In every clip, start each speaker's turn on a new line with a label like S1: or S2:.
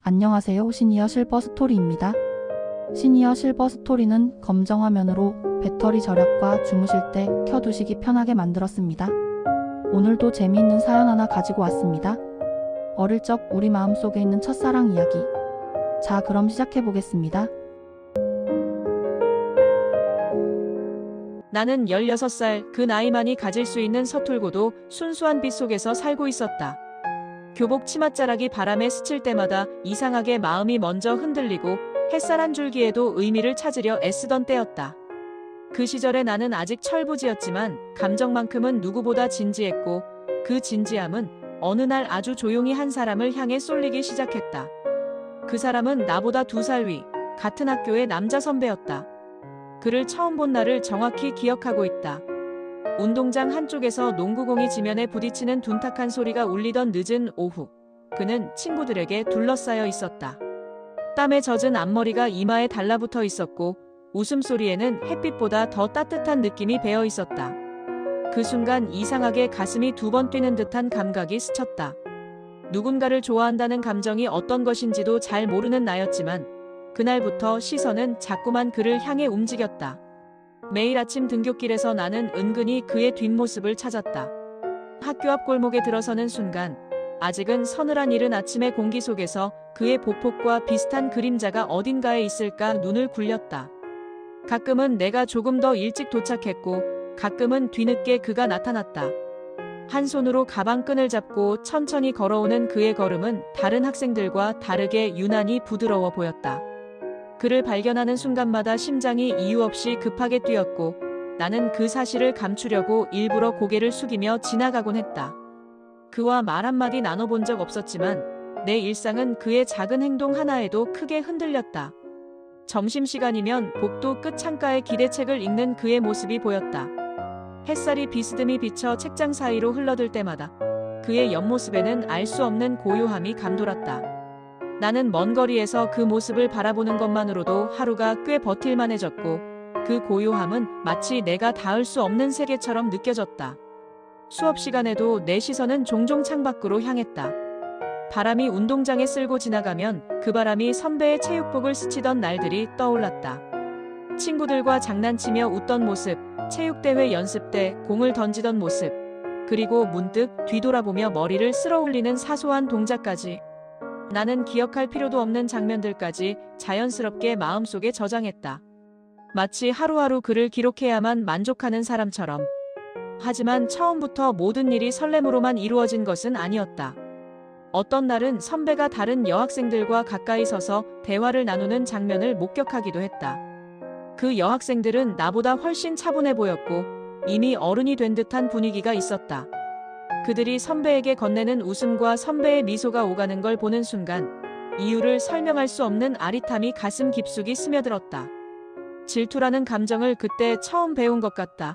S1: 안녕하세요. 시니어 실버 스토리입니다. 시니어 실버 스토리는 검정 화면으로 배터리 절약과 주무실 때 켜두시기 편하게 만들었습니다. 오늘도 재미있는 사연 하나 가지고 왔습니다. 어릴 적 우리 마음속에 있는 첫사랑 이야기. 자, 그럼 시작해보겠습니다.
S2: 나는 16살 그 나이만이 가질 수 있는 서툴고도 순수한 빛 속에서 살고 있었다. 교복 치맛자락이 바람에 스칠 때마다 이상하게 마음이 먼저 흔들리고 햇살 한 줄기에도 의미를 찾으려 애쓰던 때였다. 그 시절에 나는 아직 철부지였지만 감정만큼은 누구보다 진지했고 그 진지함은 어느 날 아주 조용히 한 사람을 향해 쏠리기 시작했다. 그 사람은 나보다 2살 위, 같은 학교의 남자 선배였다. 그를 처음 본 날을 정확히 기억하고 있다. 운동장 한쪽에서 농구공이 지면에 부딪히는 둔탁한 소리가 울리던 늦은 오후. 그는 친구들에게 둘러싸여 있었다. 땀에 젖은 앞머리가 이마에 달라붙어 있었고 웃음소리에는 햇빛보다 더 따뜻한 느낌이 배어 있었다. 그 순간 이상하게 가슴이 2번 뛰는 듯한 감각이 스쳤다. 누군가를 좋아한다는 감정이 어떤 것인지도 잘 모르는 나였지만 그날부터 시선은 자꾸만 그를 향해 움직였다. 매일 아침 등굣길에서 나는 은근히 그의 뒷모습을 찾았다. 학교 앞 골목에 들어서는 순간 아직은 서늘한 이른 아침의 공기 속에서 그의 보폭과 비슷한 그림자가 어딘가에 있을까 눈을 굴렸다. 가끔은 내가 조금 더 일찍 도착했고 가끔은 뒤늦게 그가 나타났다. 한 손으로 가방끈을 잡고 천천히 걸어오는 그의 걸음은 다른 학생들과 다르게 유난히 부드러워 보였다. 그를 발견하는 순간마다 심장이 이유 없이 급하게 뛰었고 나는 그 사실을 감추려고 일부러 고개를 숙이며 지나가곤 했다. 그와 말 한마디 나눠본 적 없었지만 내 일상은 그의 작은 행동 하나에도 크게 흔들렸다. 점심시간이면 복도 끝 창가에 기대책을 읽는 그의 모습이 보였다. 햇살이 비스듬히 비쳐 책장 사이로 흘러들 때마다 그의 옆모습에는 알 수 없는 고요함이 감돌았다. 나는 먼 거리에서 그 모습을 바라보는 것만으로도 하루가 꽤 버틸만해졌고 그 고요함은 마치 내가 닿을 수 없는 세계처럼 느껴졌다. 수업 시간에도 내 시선은 종종 창밖으로 향했다. 바람이 운동장에 쓸고 지나가면 그 바람이 선배의 체육복을 스치던 날들이 떠올랐다. 친구들과 장난치며 웃던 모습, 체육대회 연습 때 공을 던지던 모습, 그리고 문득 뒤돌아보며 머리를 쓸어 올리는 사소한 동작까지. 나는 기억할 필요도 없는 장면들까지 자연스럽게 마음속에 저장했다. 마치 하루하루 그를 기록해야만 만족하는 사람처럼. 하지만 처음부터 모든 일이 설렘으로만 이루어진 것은 아니었다. 어떤 날은 선배가 다른 여학생들과 가까이 서서 대화를 나누는 장면을 목격하기도 했다. 그 여학생들은 나보다 훨씬 차분해 보였고 이미 어른이 된 듯한 분위기가 있었다. 그들이 선배에게 건네는 웃음과 선배의 미소가 오가는 걸 보는 순간 이유를 설명할 수 없는 아릿함이 가슴 깊숙이 스며들었다. 질투라는 감정을 그때 처음 배운 것 같다.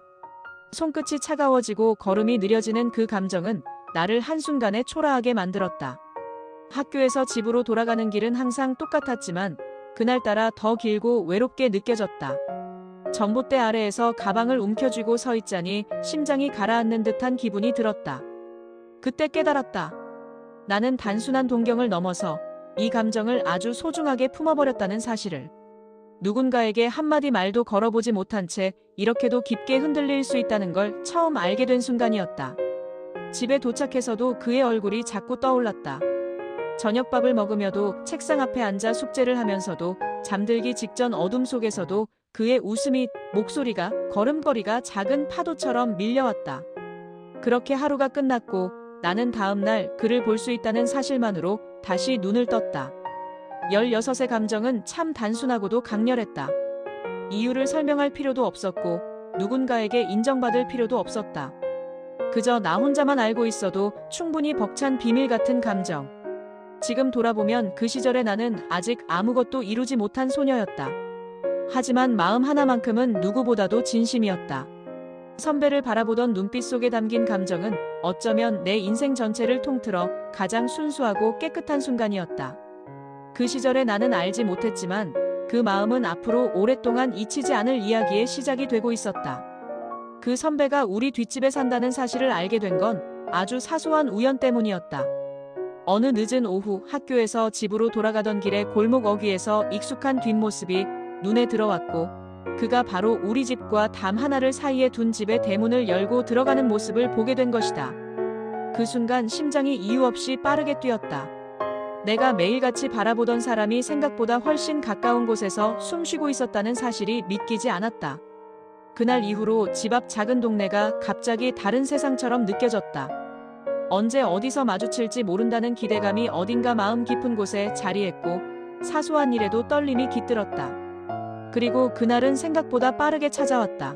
S2: 손끝이 차가워지고 걸음이 느려지는 그 감정은 나를 한순간에 초라하게 만들었다. 학교에서 집으로 돌아가는 길은 항상 똑같았지만 그날따라 더 길고 외롭게 느껴졌다. 전봇대 아래에서 가방을 움켜쥐고 서 있자니 심장이 가라앉는 듯한 기분이 들었다. 그때 깨달았다. 나는 단순한 동경을 넘어서 이 감정을 아주 소중하게 품어버렸다는 사실을. 누군가에게 한마디 말도 걸어보지 못한 채 이렇게도 깊게 흔들릴 수 있다는 걸 처음 알게 된 순간이었다. 집에 도착해서도 그의 얼굴이 자꾸 떠올랐다. 저녁밥을 먹으며도 책상 앞에 앉아 숙제를 하면서도 잠들기 직전 어둠 속에서도 그의 웃음이, 목소리가, 걸음걸이가 작은 파도처럼 밀려왔다. 그렇게 하루가 끝났고 나는 다음 날 그를 볼 수 있다는 사실만으로 다시 눈을 떴다. 16의 감정은 참 단순하고도 강렬했다. 이유를 설명할 필요도 없었고 누군가에게 인정받을 필요도 없었다. 그저 나 혼자만 알고 있어도 충분히 벅찬 비밀 같은 감정. 지금 돌아보면 그 시절의 나는 아직 아무것도 이루지 못한 소녀였다. 하지만 마음 하나만큼은 누구보다도 진심이었다. 선배를 바라보던 눈빛 속에 담긴 감정은 어쩌면 내 인생 전체를 통틀어 가장 순수하고 깨끗한 순간이었다. 그 시절에 나는 알지 못했지만 그 마음은 앞으로 오랫동안 잊히지 않을 이야기의 시작이 되고 있었다. 그 선배가 우리 뒷집에 산다는 사실을 알게 된 건 아주 사소한 우연 때문이었다. 어느 늦은 오후 학교에서 집으로 돌아가던 길에 골목 어귀에서 익숙한 뒷모습이 눈에 들어왔고 그가 바로 우리 집과 담 하나를 사이에 둔 집의 대문을 열고 들어가는 모습을 보게 된 것이다. 그 순간 심장이 이유 없이 빠르게 뛰었다. 내가 매일같이 바라보던 사람이 생각보다 훨씬 가까운 곳에서 숨쉬고 있었다는 사실이 믿기지 않았다. 그날 이후로 집 앞 작은 동네가 갑자기 다른 세상처럼 느껴졌다. 언제 어디서 마주칠지 모른다는 기대감이 어딘가 마음 깊은 곳에 자리했고 사소한 일에도 떨림이 깃들었다. 그리고 그날은 생각보다 빠르게 찾아왔다.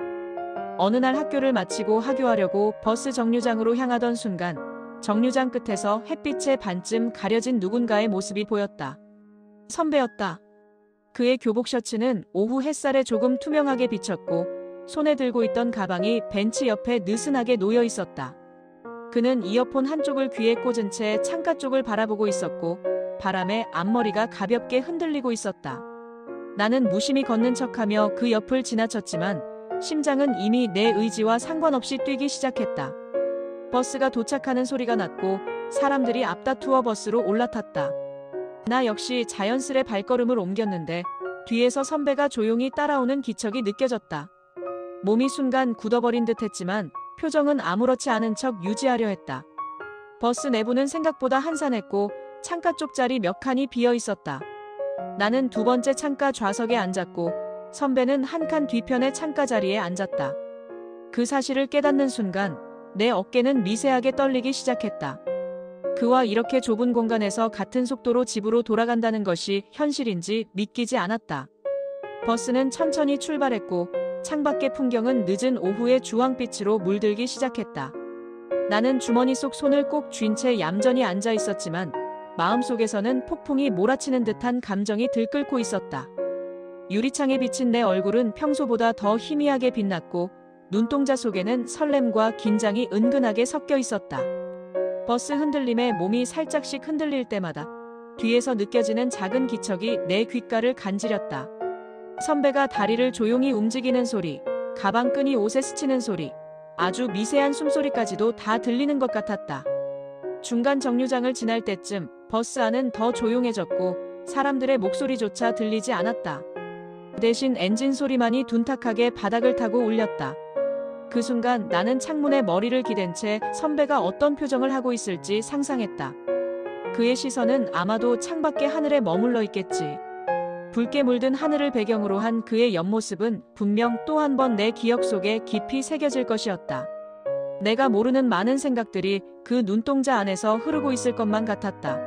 S2: 어느 날 학교를 마치고 하교하려고 버스 정류장으로 향하던 순간 정류장 끝에서 햇빛에 반쯤 가려진 누군가의 모습이 보였다. 선배였다. 그의 교복 셔츠는 오후 햇살에 조금 투명하게 비쳤고 손에 들고 있던 가방이 벤치 옆에 느슨하게 놓여 있었다. 그는 이어폰 한쪽을 귀에 꽂은 채 창가 쪽을 바라보고 있었고 바람에 앞머리가 가볍게 흔들리고 있었다. 나는 무심히 걷는 척하며 그 옆을 지나쳤지만 심장은 이미 내 의지와 상관없이 뛰기 시작했다. 버스가 도착하는 소리가 났고 사람들이 앞다투어 버스로 올라탔다. 나 역시 자연스레 발걸음을 옮겼는데 뒤에서 선배가 조용히 따라오는 기척이 느껴졌다. 몸이 순간 굳어버린 듯 했지만 표정은 아무렇지 않은 척 유지하려 했다. 버스 내부는 생각보다 한산했고 창가 쪽 자리 몇 칸이 비어 있었다. 나는 두 번째 창가 좌석에 앉았고 선배는 한 칸 뒤편의 창가 자리에 앉았다. 그 사실을 깨닫는 순간 내 어깨는 미세하게 떨리기 시작했다. 그와 이렇게 좁은 공간에서 같은 속도로 집으로 돌아간다는 것이 현실인지 믿기지 않았다. 버스는 천천히 출발했고 창밖의 풍경은 늦은 오후의 주황빛으로 물들기 시작했다. 나는 주머니 속 손을 꼭 쥔 채 얌전히 앉아 있었지만 마음속에서는 폭풍이 몰아치는 듯한 감정이 들끓고 있었다. 유리창에 비친 내 얼굴은 평소보다 더 희미하게 빛났고 눈동자 속에는 설렘과 긴장이 은근하게 섞여 있었다. 버스 흔들림에 몸이 살짝씩 흔들릴 때마다 뒤에서 느껴지는 작은 기척이 내 귓가를 간지렸다. 선배가 다리를 조용히 움직이는 소리, 가방 끈이 옷에 스치는 소리, 아주 미세한 숨소리까지도 다 들리는 것 같았다. 중간 정류장을 지날 때쯤 버스 안은 더 조용해졌고 사람들의 목소리조차 들리지 않았다. 대신 엔진 소리만이 둔탁하게 바닥을 타고 울렸다. 그 순간 나는 창문에 머리를 기댄 채 선배가 어떤 표정을 하고 있을지 상상했다. 그의 시선은 아마도 창밖의 하늘에 머물러 있겠지. 붉게 물든 하늘을 배경으로 한 그의 옆모습은 분명 또 한 번 내 기억 속에 깊이 새겨질 것이었다. 내가 모르는 많은 생각들이 그 눈동자 안에서 흐르고 있을 것만 같았다.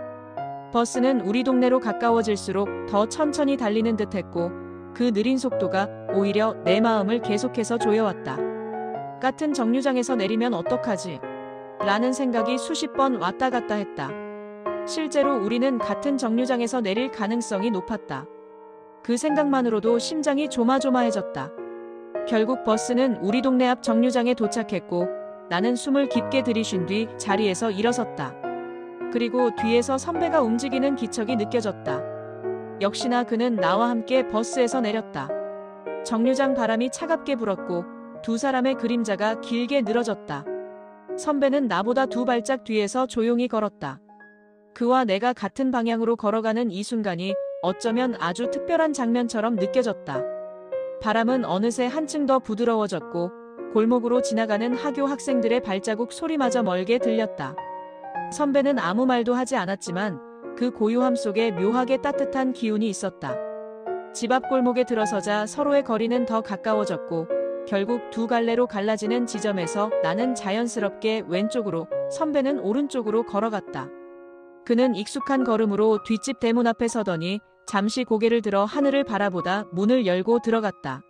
S2: 버스는 우리 동네로 가까워질수록 더 천천히 달리는 듯했고 그 느린 속도가 오히려 내 마음을 계속해서 조여왔다. 같은 정류장에서 내리면 어떡하지? 라는 생각이 수십 번 왔다 갔다 했다. 실제로 우리는 같은 정류장에서 내릴 가능성이 높았다. 그 생각만으로도 심장이 조마조마해졌다. 결국 버스는 우리 동네 앞 정류장에 도착했고 나는 숨을 깊게 들이쉰 뒤 자리에서 일어섰다. 그리고 뒤에서 선배가 움직이는 기척이 느껴졌다. 역시나 그는 나와 함께 버스에서 내렸다. 정류장 바람이 차갑게 불었고 두 사람의 그림자가 길게 늘어졌다. 선배는 나보다 두 발짝 뒤에서 조용히 걸었다. 그와 내가 같은 방향으로 걸어가는 이 순간이 어쩌면 아주 특별한 장면처럼 느껴졌다. 바람은 어느새 한층 더 부드러워졌고 골목으로 지나가는 하교 학생들의 발자국 소리마저 멀게 들렸다. 선배는 아무 말도 하지 않았지만 그 고요함 속에 묘하게 따뜻한 기운이 있었다. 집 앞 골목에 들어서자 서로의 거리는 더 가까워졌고 결국 두 갈래로 갈라지는 지점에서 나는 자연스럽게 왼쪽으로, 선배는 오른쪽으로 걸어갔다. 그는 익숙한 걸음으로 뒷집 대문 앞에 서더니 잠시 고개를 들어 하늘을 바라보다 문을 열고 들어갔다.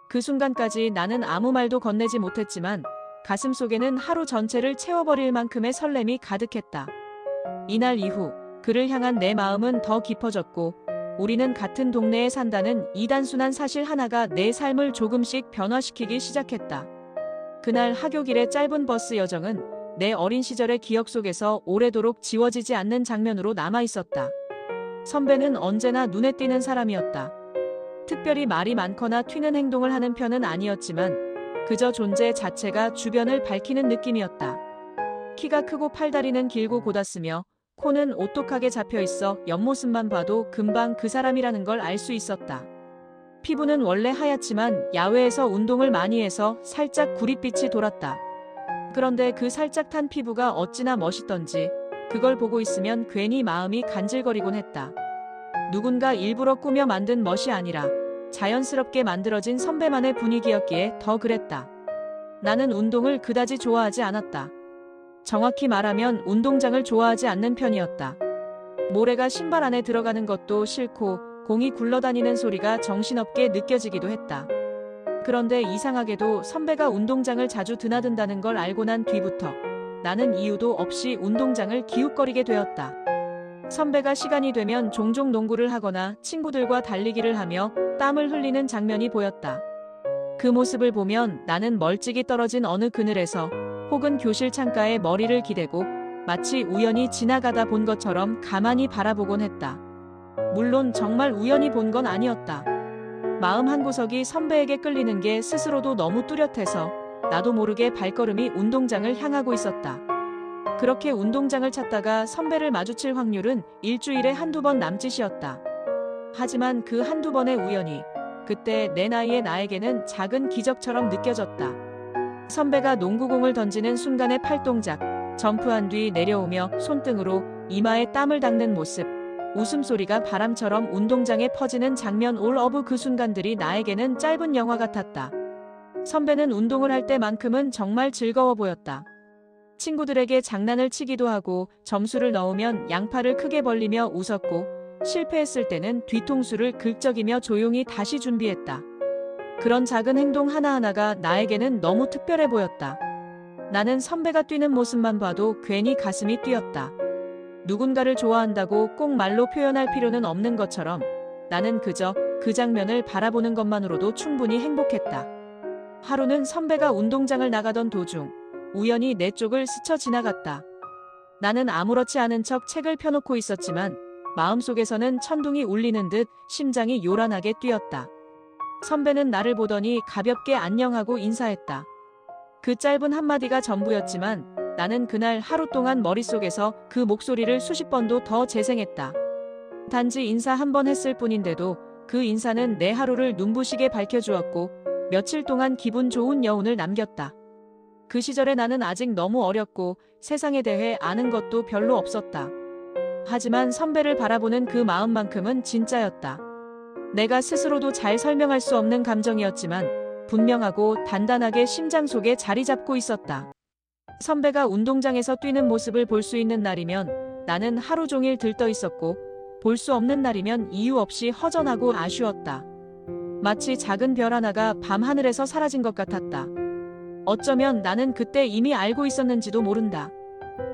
S2: 그 순간까지 나는 아무 말도 건네지 못했지만 가슴 속에는 하루 전체를 채워버릴 만큼의 설렘이 가득했다. 이날 이후 그를 향한 내 마음은 더 깊어졌고 우리는 같은 동네에 산다는 이 단순한 사실 하나가 내 삶을 조금씩 변화시키기 시작했다. 그날 하교길의 짧은 버스 여정은 내 어린 시절의 기억 속에서 오래도록 지워지지 않는 장면으로 남아있었다. 선배는 언제나 눈에 띄는 사람이었다. 특별히 말이 많거나 튀는 행동을 하는 편은 아니었지만 그저 존재 자체가 주변을 밝히는 느낌이었다. 키가 크고 팔다리는 길고 곧았으며 코는 오똑하게 잡혀 있어 옆모습만 봐도 금방 그 사람이라는 걸 알 수 있었다. 피부는 원래 하얗지만 야외에서 운동을 많이 해서 살짝 구릿빛이 돌았다. 그런데 그 살짝 탄 피부가 어찌나 멋있던지 그걸 보고 있으면 괜히 마음이 간질거리곤 했다. 누군가 일부러 꾸며 만든 멋이 아니라 자연스럽게 만들어진 선배만의 분위기였기에 더 그랬다. 나는 운동을 그다지 좋아하지 않았다. 정확히 말하면 운동장을 좋아하지 않는 편이었다. 모래가 신발 안에 들어가는 것도 싫고 공이 굴러다니는 소리가 정신없게 느껴지기도 했다. 그런데 이상하게도 선배가 운동장을 자주 드나든다는 걸 알고 난 뒤부터 나는 이유도 없이 운동장을 기웃거리게 되었다. 선배가 시간이 되면 종종 농구를 하거나 친구들과 달리기를 하며 땀을 흘리는 장면이 보였다. 그 모습을 보면 나는 멀찍이 떨어진 어느 그늘에서 혹은 교실 창가에 머리를 기대고 마치 우연히 지나가다 본 것처럼 가만히 바라보곤 했다. 물론 정말 우연히 본 건 아니었다. 마음 한구석이 선배에게 끌리는 게 스스로도 너무 뚜렷해서 나도 모르게 발걸음이 운동장을 향하고 있었다. 그렇게 운동장을 찾다가 선배를 마주칠 확률은 일주일에 한두 번 남짓이었다. 하지만 그 한두 번의 우연이 그때 내 나이의 나에게는 작은 기적처럼 느껴졌다. 선배가 농구공을 던지는 순간의 팔동작, 점프한 뒤 내려오며 손등으로 이마에 땀을 닦는 모습, 웃음소리가 바람처럼 운동장에 퍼지는 장면 올 오브 그 순간들이 나에게는 짧은 영화 같았다. 선배는 운동을 할 때만큼은 정말 즐거워 보였다. 친구들에게 장난을 치기도 하고 점수를 넣으면 양팔을 크게 벌리며 웃었고 실패했을 때는 뒤통수를 긁적이며 조용히 다시 준비했다. 그런 작은 행동 하나하나가 나에게는 너무 특별해 보였다. 나는 선배가 뛰는 모습만 봐도 괜히 가슴이 뛰었다. 누군가를 좋아한다고 꼭 말로 표현할 필요는 없는 것처럼 나는 그저 그 장면을 바라보는 것만으로도 충분히 행복했다. 하루는 선배가 운동장을 나가던 도중 우연히 내 쪽을 스쳐 지나갔다. 나는 아무렇지 않은 척 책을 펴놓고 있었지만 마음속에서는 천둥이 울리는 듯 심장이 요란하게 뛰었다. 선배는 나를 보더니 가볍게 안녕하고 인사했다. 그 짧은 한마디가 전부였지만 나는 그날 하루 동안 머릿속에서 그 목소리를 수십 번도 더 재생했다. 단지 인사 한 번 했을 뿐인데도 그 인사는 내 하루를 눈부시게 밝혀주었고 며칠 동안 기분 좋은 여운을 남겼다. 그 시절에 나는 아직 너무 어렸고 세상에 대해 아는 것도 별로 없었다. 하지만 선배를 바라보는 그 마음만큼은 진짜였다. 내가 스스로도 잘 설명할 수 없는 감정이었지만 분명하고 단단하게 심장 속에 자리 잡고 있었다. 선배가 운동장에서 뛰는 모습을 볼 수 있는 날이면 나는 하루 종일 들떠 있었고 볼 수 없는 날이면 이유 없이 허전하고 아쉬웠다. 마치 작은 별 하나가 밤하늘에서 사라진 것 같았다. 어쩌면 나는 그때 이미 알고 있었는지도 모른다.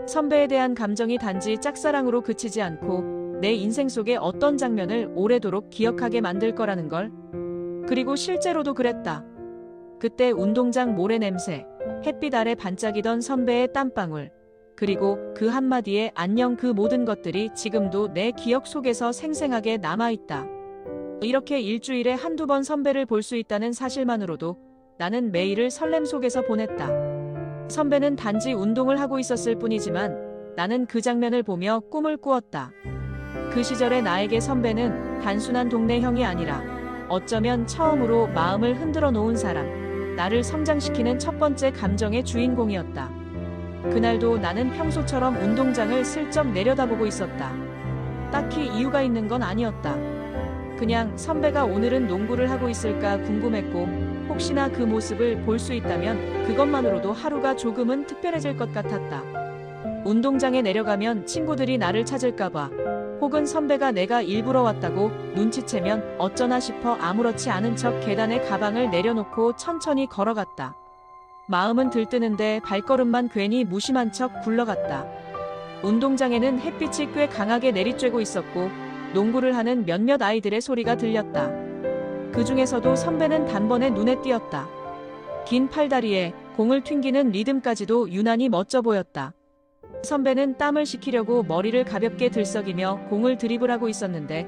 S2: 선배에 대한 감정이 단지 짝사랑으로 그치지 않고 내 인생 속의 어떤 장면을 오래도록 기억하게 만들 거라는 걸. 그리고 실제로도 그랬다. 그때 운동장 모래 냄새, 햇빛 아래 반짝이던 선배의 땀방울, 그리고 그 한마디에 안녕, 그 모든 것들이 지금도 내 기억 속에서 생생하게 남아있다. 이렇게 일주일에 한두 번 선배를 볼 수 있다는 사실만으로도 나는 매일을 설렘 속에서 보냈다. 선배는 단지 운동을 하고 있었을 뿐이지만 나는 그 장면을 보며 꿈을 꾸었다. 그 시절의 나에게 선배는 단순한 동네 형이 아니라 어쩌면 처음으로 마음을 흔들어 놓은 사람, 나를 성장시키는 첫 번째 감정의 주인공이었다. 그날도 나는 평소처럼 운동장을 슬쩍 내려다보고 있었다. 딱히 이유가 있는 건 아니었다. 그냥 선배가 오늘은 농구를 하고 있을까 궁금했고 혹시나 그 모습을 볼 수 있다면 그것만으로도 하루가 조금은 특별해질 것 같았다. 운동장에 내려가면 친구들이 나를 찾을까봐 혹은 선배가 내가 일부러 왔다고 눈치채면 어쩌나 싶어 아무렇지 않은 척 계단에 가방을 내려놓고 천천히 걸어갔다. 마음은 들뜨는데 발걸음만 괜히 무심한 척 굴러갔다. 운동장에는 햇빛이 꽤 강하게 내리쬐고 있었고 농구를 하는 몇몇 아이들의 소리가 들렸다. 그 중에서도 선배는 단번에 눈에 띄었다. 긴 팔다리에 공을 튕기는 리듬까지도 유난히 멋져 보였다. 선배는 땀을 식히려고 머리를 가볍게 들썩이며 공을 드리블하고 있었는데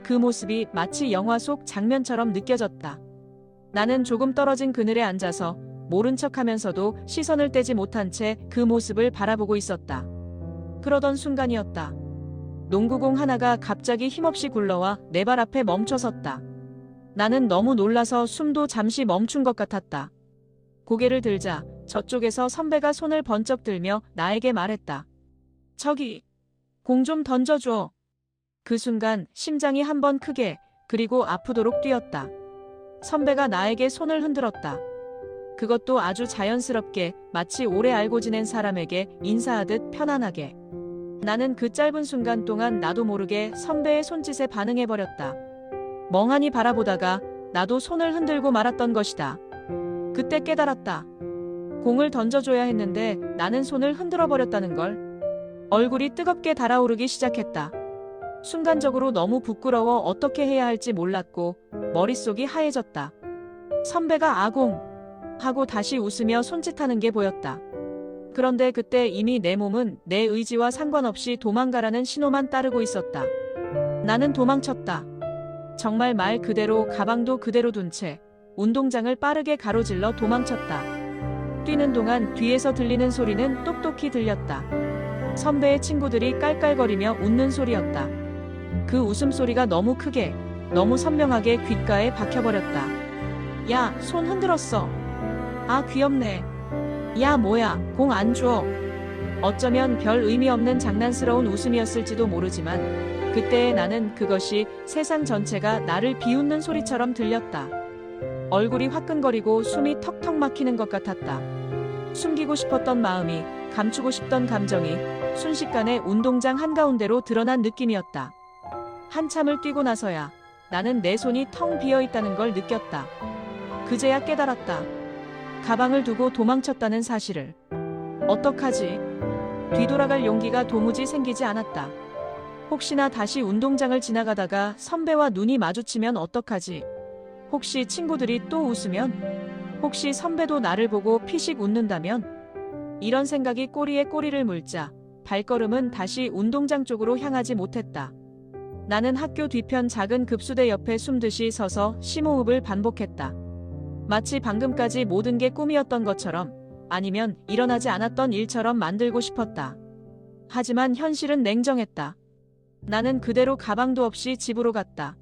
S2: 그 모습이 마치 영화 속 장면처럼 느껴졌다. 나는 조금 떨어진 그늘에 앉아서 모른 척하면서도 시선을 떼지 못한 채 그 모습을 바라보고 있었다. 그러던 순간이었다. 농구공 하나가 갑자기 힘없이 굴러와 내 발 앞에 멈춰섰다. 나는 너무 놀라서 숨도 잠시 멈춘 것 같았다. 고개를 들자 저쪽에서 선배가 손을 번쩍 들며 나에게 말했다. 저기, 공 좀 던져줘. 그 순간 심장이 한 번 크게 그리고 아프도록 뛰었다. 선배가 나에게 손을 흔들었다. 그것도 아주 자연스럽게 마치 오래 알고 지낸 사람에게 인사하듯 편안하게. 나는 그 짧은 순간 동안 나도 모르게 선배의 손짓에 반응해버렸다. 멍하니 바라보다가 나도 손을 흔들고 말았던 것이다. 그때 깨달았다. 공을 던져줘야 했는데 나는 손을 흔들어버렸다는 걸. 얼굴이 뜨겁게 달아오르기 시작했다. 순간적으로 너무 부끄러워 어떻게 해야 할지 몰랐고 머릿속이 하얘졌다. 선배가 아공 하고 다시 웃으며 손짓하는 게 보였다. 그런데 그때 이미 내 몸은 내 의지와 상관없이 도망가라는 신호만 따르고 있었다. 나는 도망쳤다. 정말 말 그대로 가방도 그대로 둔 채 운동장을 빠르게 가로질러 도망쳤다. 뛰는 동안 뒤에서 들리는 소리는 똑똑히 들렸다. 선배의 친구들이 깔깔거리며 웃는 소리였다. 그 웃음소리가 너무 크게, 너무 선명하게 귓가에 박혀버렸다. 야, 손 흔들었어. 아, 귀엽네. 야, 뭐야, 공 안 줘. 어쩌면 별 의미 없는 장난스러운 웃음이었을지도 모르지만 그때의 나는 그것이 세상 전체가 나를 비웃는 소리처럼 들렸다. 얼굴이 화끈거리고 숨이 턱턱 막히는 것 같았다. 숨기고 싶었던 마음이, 감추고 싶던 감정이 순식간에 운동장 한가운데로 드러난 느낌이었다. 한참을 뛰고 나서야 나는 내 손이 텅 비어 있다는 걸 느꼈다. 그제야 깨달았다. 가방을 두고 도망쳤다는 사실을. 어떡하지? 뒤돌아갈 용기가 도무지 생기지 않았다. 혹시나 다시 운동장을 지나가다가 선배와 눈이 마주치면 어떡하지? 혹시 친구들이 또 웃으면? 혹시 선배도 나를 보고 피식 웃는다면? 이런 생각이 꼬리에 꼬리를 물자 발걸음은 다시 운동장 쪽으로 향하지 못했다. 나는 학교 뒤편 작은 급수대 옆에 숨듯이 서서 심호흡을 반복했다. 마치 방금까지 모든 게 꿈이었던 것처럼, 아니면 일어나지 않았던 일처럼 만들고 싶었다. 하지만 현실은 냉정했다. 나는 그대로 가방도 없이 집으로 갔다.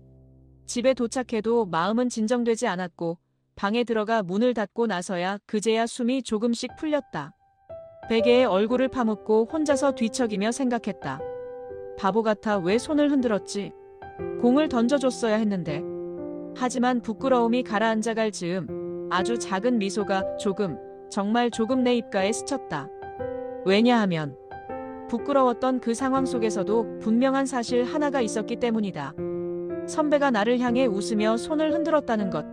S2: 집에 도착해도 마음은 진정되지 않았고 방에 들어가 문을 닫고 나서야 그제야 숨이 조금씩 풀렸다. 베개에 얼굴을 파묻고 혼자서 뒤척이며 생각했다. 바보 같아 왜 손을 흔들었지? 공을 던져줬어야 했는데. 하지만 부끄러움이 가라앉아갈 즈음 아주 작은 미소가 정말 조금 내 입가에 스쳤다. 왜냐하면 부끄러웠던 그 상황 속에서도 분명한 사실 하나가 있었기 때문이다. 선배가 나를 향해 웃으며 손을 흔들었다는 것.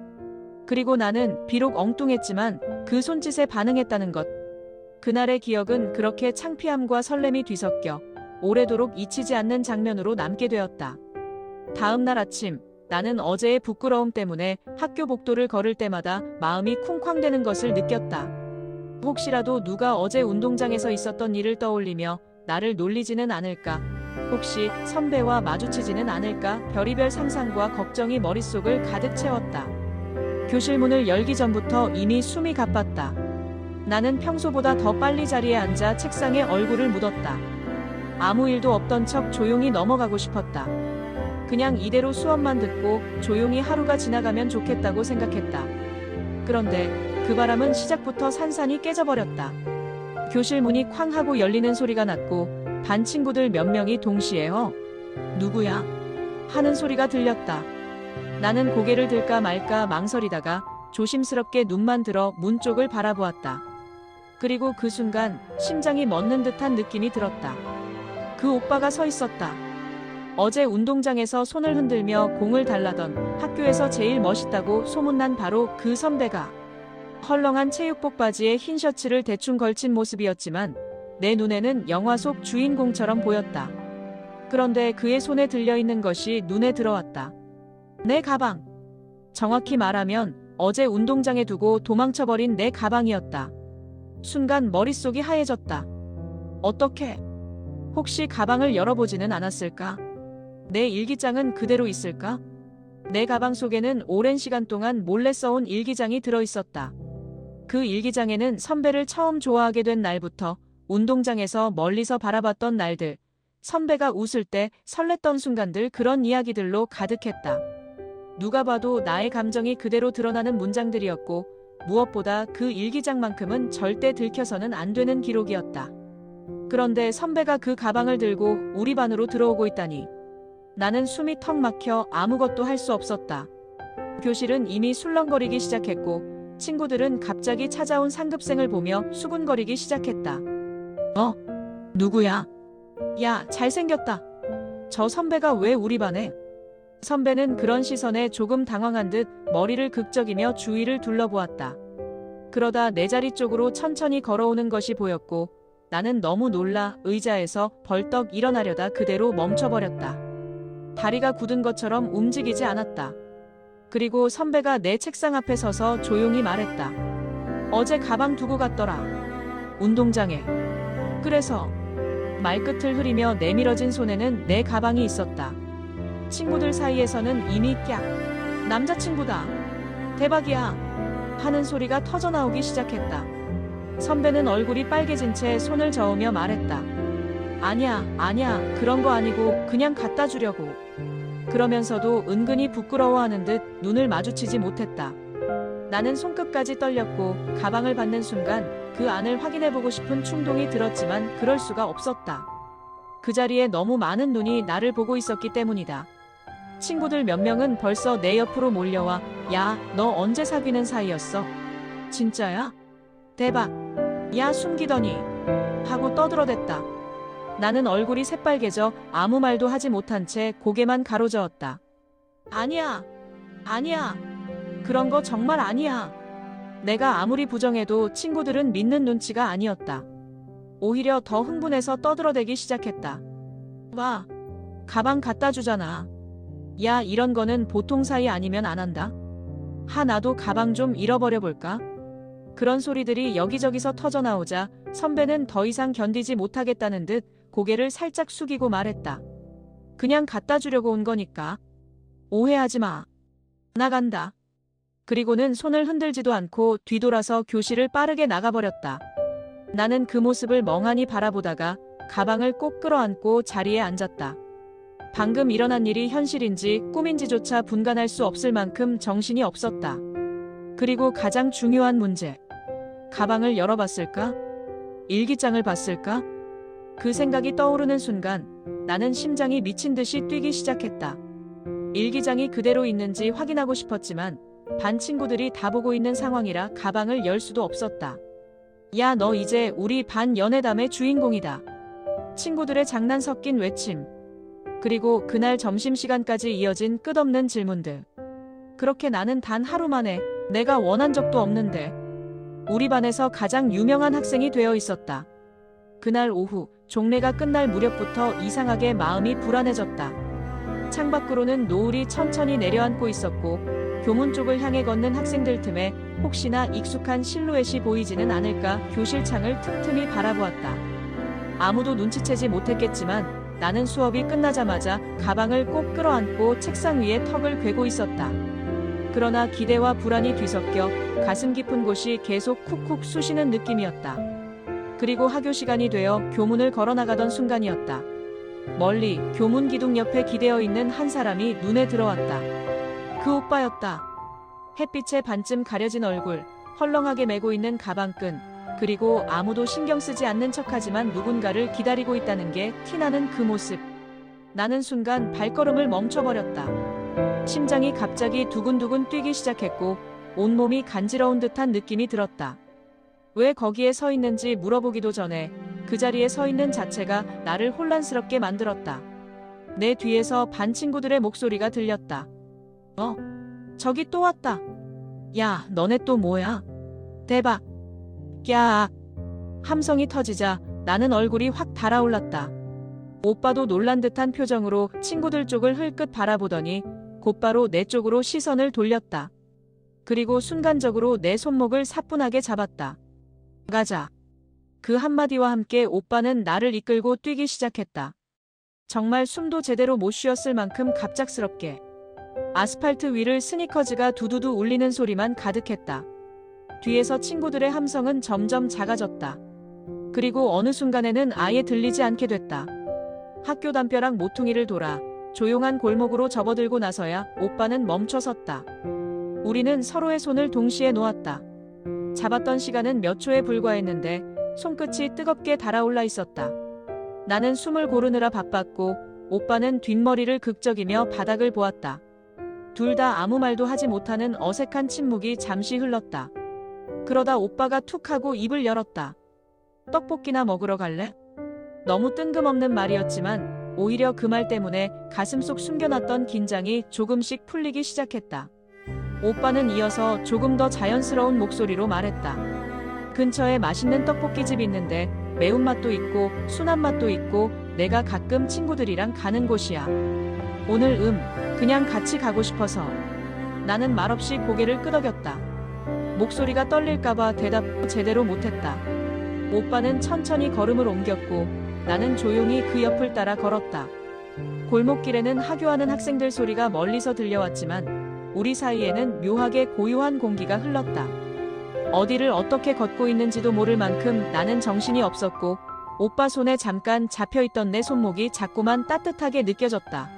S2: 그리고 나는 비록 엉뚱했지만 그 손짓에 반응했다는 것. 그날의 기억은 그렇게 창피함과 설렘이 뒤섞여 오래도록 잊히지 않는 장면으로 남게 되었다. 다음 날 아침, 나는 어제의 부끄러움 때문에 학교 복도를 걸을 때마다 마음이 쿵쾅대는 것을 느꼈다. 혹시라도 누가 어제 운동장에서 있었던 일을 떠올리며 나를 놀리지는 않을까? 혹시 선배와 마주치지는 않을까? 별의별 상상과 걱정이 머릿속을 가득 채웠다. 교실 문을 열기 전부터 이미 숨이 가빴다. 나는 평소보다 더 빨리 자리에 앉아 책상에 얼굴을 묻었다. 아무 일도 없던 척 조용히 넘어가고 싶었다. 그냥 이대로 수업만 듣고 조용히 하루가 지나가면 좋겠다고 생각했다. 그런데 그 바람은 시작부터 산산이 깨져버렸다. 교실 문이 쾅 하고 열리는 소리가 났고 반 친구들 몇 명이 동시에 누구야? 하는 소리가 들렸다. 나는 고개를 들까 말까 망설이다가 조심스럽게 눈만 들어 문 쪽을 바라보았다. 그리고 그 순간 심장이 멎는 듯한 느낌이 들었다. 그 오빠가 서 있었다. 어제 운동장에서 손을 흔들며 공을 달라던 학교에서 제일 멋있다고 소문난 바로 그 선배가 헐렁한 체육복 바지에 흰 셔츠를 대충 걸친 모습이었지만 내 눈에는 영화 속 주인공처럼 보였다. 그런데 그의 손에 들려있는 것이 눈에 들어왔다. 내 가방. 정확히 말하면 어제 운동장에 두고 도망쳐버린 내 가방이었다. 순간 머릿속이 하얘졌다. 어떻게? 혹시 가방을 열어보지는 않았을까? 내 일기장은 그대로 있을까? 내 가방 속에는 오랜 시간 동안 몰래 써온 일기장이 들어있었다. 그 일기장에는 선배를 처음 좋아하게 된 날부터 운동장에서 멀리서 바라봤던 날들, 선배가 웃을 때 설렜던 순간들 그런 이야기들로 가득했다. 누가 봐도 나의 감정이 그대로 드러나는 문장들이었고 무엇보다 그 일기장만큼은 절대 들켜서는 안 되는 기록이었다. 그런데 선배가 그 가방을 들고 우리 반으로 들어오고 있다니. 나는 숨이 턱 막혀 아무것도 할 수 없었다. 교실은 이미 술렁거리기 시작했고 친구들은 갑자기 찾아온 상급생을 보며 수군거리기 시작했다. 누구야? 야, 잘생겼다. 저 선배가 왜 우리 반에? 선배는 그런 시선에 조금 당황한 듯 머리를 극적이며 주위를 둘러보았다. 그러다 내 자리 쪽으로 천천히 걸어오는 것이 보였고 나는 너무 놀라 의자에서 벌떡 일어나려다 그대로 멈춰버렸다. 다리가 굳은 것처럼 움직이지 않았다. 그리고 선배가 내 책상 앞에 서서 조용히 말했다. 어제 가방 두고 갔더라. 운동장에. 그래서 말끝을 흐리며 내밀어진 손에는 내 가방이 있었다. 친구들 사이에서는 이미 깍 남자친구다. 대박이야. 하는 소리가 터져나오기 시작했다. 선배는 얼굴이 빨개진 채 손을 저으며 말했다. 아니야. 그런 거 아니고 그냥 갖다 주려고. 그러면서도 은근히 부끄러워하는 듯 눈을 마주치지 못했다. 나는 손끝까지 떨렸고 가방을 받는 순간 그 안을 확인해보고 싶은 충동이 들었지만 그럴 수가 없었다. 그 자리에 너무 많은 눈이 나를 보고 있었기 때문이다. 친구들 몇 명은 벌써 내 옆으로 몰려와 야, 너 언제 사귀는 사이였어? 진짜야? 대박. 야, 숨기더니 하고 떠들어댔다. 나는 얼굴이 새빨개져 아무 말도 하지 못한 채 고개만 가로저었다. 아니야. 그런 거 정말 아니야. 내가 아무리 부정해도 친구들은 믿는 눈치가 아니었다. 오히려 더 흥분해서 떠들어대기 시작했다. 와, 가방 갖다 주잖아. 야, 이런 거는 보통 사이 아니면 안 한다. 나도 가방 좀 잃어버려 볼까? 그런 소리들이 여기저기서 터져나오자 선배는 더 이상 견디지 못하겠다는 듯 고개를 살짝 숙이고 말했다. 그냥 갖다 주려고 온 거니까. 오해하지 마. 나간다. 그리고는 손을 흔들지도 않고 뒤돌아서 교실을 빠르게 나가버렸다. 나는 그 모습을 멍하니 바라보다가 가방을 꼭 끌어안고 자리에 앉았다. 방금 일어난 일이 현실인지 꿈인지조차 분간할 수 없을 만큼 정신이 없었다. 그리고 가장 중요한 문제. 가방을 열어봤을까? 일기장을 봤을까? 그 생각이 떠오르는 순간 나는 심장이 미친 듯이 뛰기 시작했다. 일기장이 그대로 있는지 확인하고 싶었지만 반 친구들이 다 보고 있는 상황이라 가방을 열 수도 없었다. 야, 너 이제 우리 반 연애담의 주인공이다. 친구들의 장난 섞인 외침. 그리고 그날 점심시간까지 이어진 끝없는 질문들. 그렇게 나는 단 하루 만에 내가 원한 적도 없는데 우리 반에서 가장 유명한 학생이 되어 있었다. 그날 오후 종례가 끝날 무렵부터 이상하게 마음이 불안해졌다. 창밖으로는 노을이 천천히 내려앉고 있었고 교문 쪽을 향해 걷는 학생들 틈에 혹시나 익숙한 실루엣이 보이지는 않을까 교실 창을 틈틈이 바라보았다. 아무도 눈치채지 못했겠지만 나는 수업이 끝나자마자 가방을 꼭 끌어안고 책상 위에 턱을 괴고 있었다. 그러나 기대와 불안이 뒤섞여 가슴 깊은 곳이 계속 쿡쿡 쑤시는 느낌이었다. 그리고 하교 시간이 되어 교문을 걸어나가던 순간이었다. 멀리 교문 기둥 옆에 기대어 있는 한 사람이 눈에 들어왔다. 그 오빠였다. 햇빛에 반쯤 가려진 얼굴, 헐렁하게 메고 있는 가방끈, 그리고 아무도 신경 쓰지 않는 척하지만 누군가를 기다리고 있다는 게 티나는 그 모습. 나는 순간 발걸음을 멈춰버렸다. 심장이 갑자기 두근두근 뛰기 시작했고 온몸이 간지러운 듯한 느낌이 들었다. 왜 거기에 서 있는지 물어보기도 전에 그 자리에 서 있는 자체가 나를 혼란스럽게 만들었다. 내 뒤에서 반 친구들의 목소리가 들렸다. 저기 또 왔다. 야, 너네 또 뭐야? 대박. 야. 함성이 터지자 나는 얼굴이 확 달아올랐다. 오빠도 놀란 듯한 표정으로 친구들 쪽을 흘끗 바라보더니 곧바로 내 쪽으로 시선을 돌렸다. 그리고 순간적으로 내 손목을 사뿐하게 잡았다. 가자. 그 한마디와 함께 오빠는 나를 이끌고 뛰기 시작했다. 정말 숨도 제대로 못 쉬었을 만큼 갑작스럽게. 아스팔트 위를 스니커즈가 두두두 울리는 소리만 가득했다. 뒤에서 친구들의 함성은 점점 작아졌다. 그리고 어느 순간에는 아예 들리지 않게 됐다. 학교 담벼락 모퉁이를 돌아 조용한 골목으로 접어들고 나서야 오빠는 멈춰섰다. 우리는 서로의 손을 동시에 놓았다. 잡았던 시간은 몇 초에 불과했는데 손끝이 뜨겁게 달아올라 있었다. 나는 숨을 고르느라 바빴고 오빠는 뒷머리를 극적이며 바닥을 보았다. 둘 다 아무 말도 하지 못하는 어색한 침묵이 잠시 흘렀다. 그러다 오빠가 툭 하고 입을 열었다. 떡볶이나 먹으러 갈래? 너무 뜬금없는 말이었지만 오히려 그 말 때문에 가슴속 숨겨놨던 긴장이 조금씩 풀리기 시작했다. 오빠는 이어서 조금 더 자연스러운 목소리로 말했다. 근처에 맛있는 떡볶이집 있는데 매운맛도 있고 순한 맛도 있고 내가 가끔 친구들이랑 가는 곳이야. 오늘 그냥 같이 가고 싶어서. 나는 말없이 고개를 끄덕였다. 목소리가 떨릴까봐 대답 제대로 못했다. 오빠는 천천히 걸음을 옮겼고 나는 조용히 그 옆을 따라 걸었다. 골목길에는 하교하는 학생들 소리가 멀리서 들려왔지만 우리 사이에는 묘하게 고요한 공기가 흘렀다. 어디를 어떻게 걷고 있는지도 모를 만큼 나는 정신이 없었고 오빠 손에 잠깐 잡혀있던 내 손목이 자꾸만 따뜻하게 느껴졌다.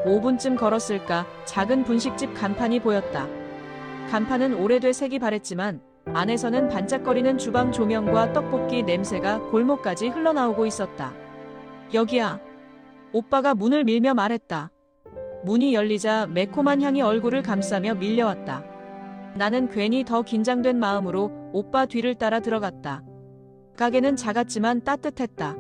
S2: 5분쯤 걸었을까 작은 분식집 간판이 보였다. 간판은 오래돼 색이 바랬지만 안에서는 반짝거리는 주방 조명과 떡볶이 냄새가 골목까지 흘러나오고 있었다. 여기야. 오빠가 문을 밀며 말했다. 문이 열리자 매콤한 향이 얼굴을 감싸며 밀려왔다. 나는 괜히 더 긴장된 마음으로 오빠 뒤를 따라 들어갔다. 가게는 작았지만 따뜻했다.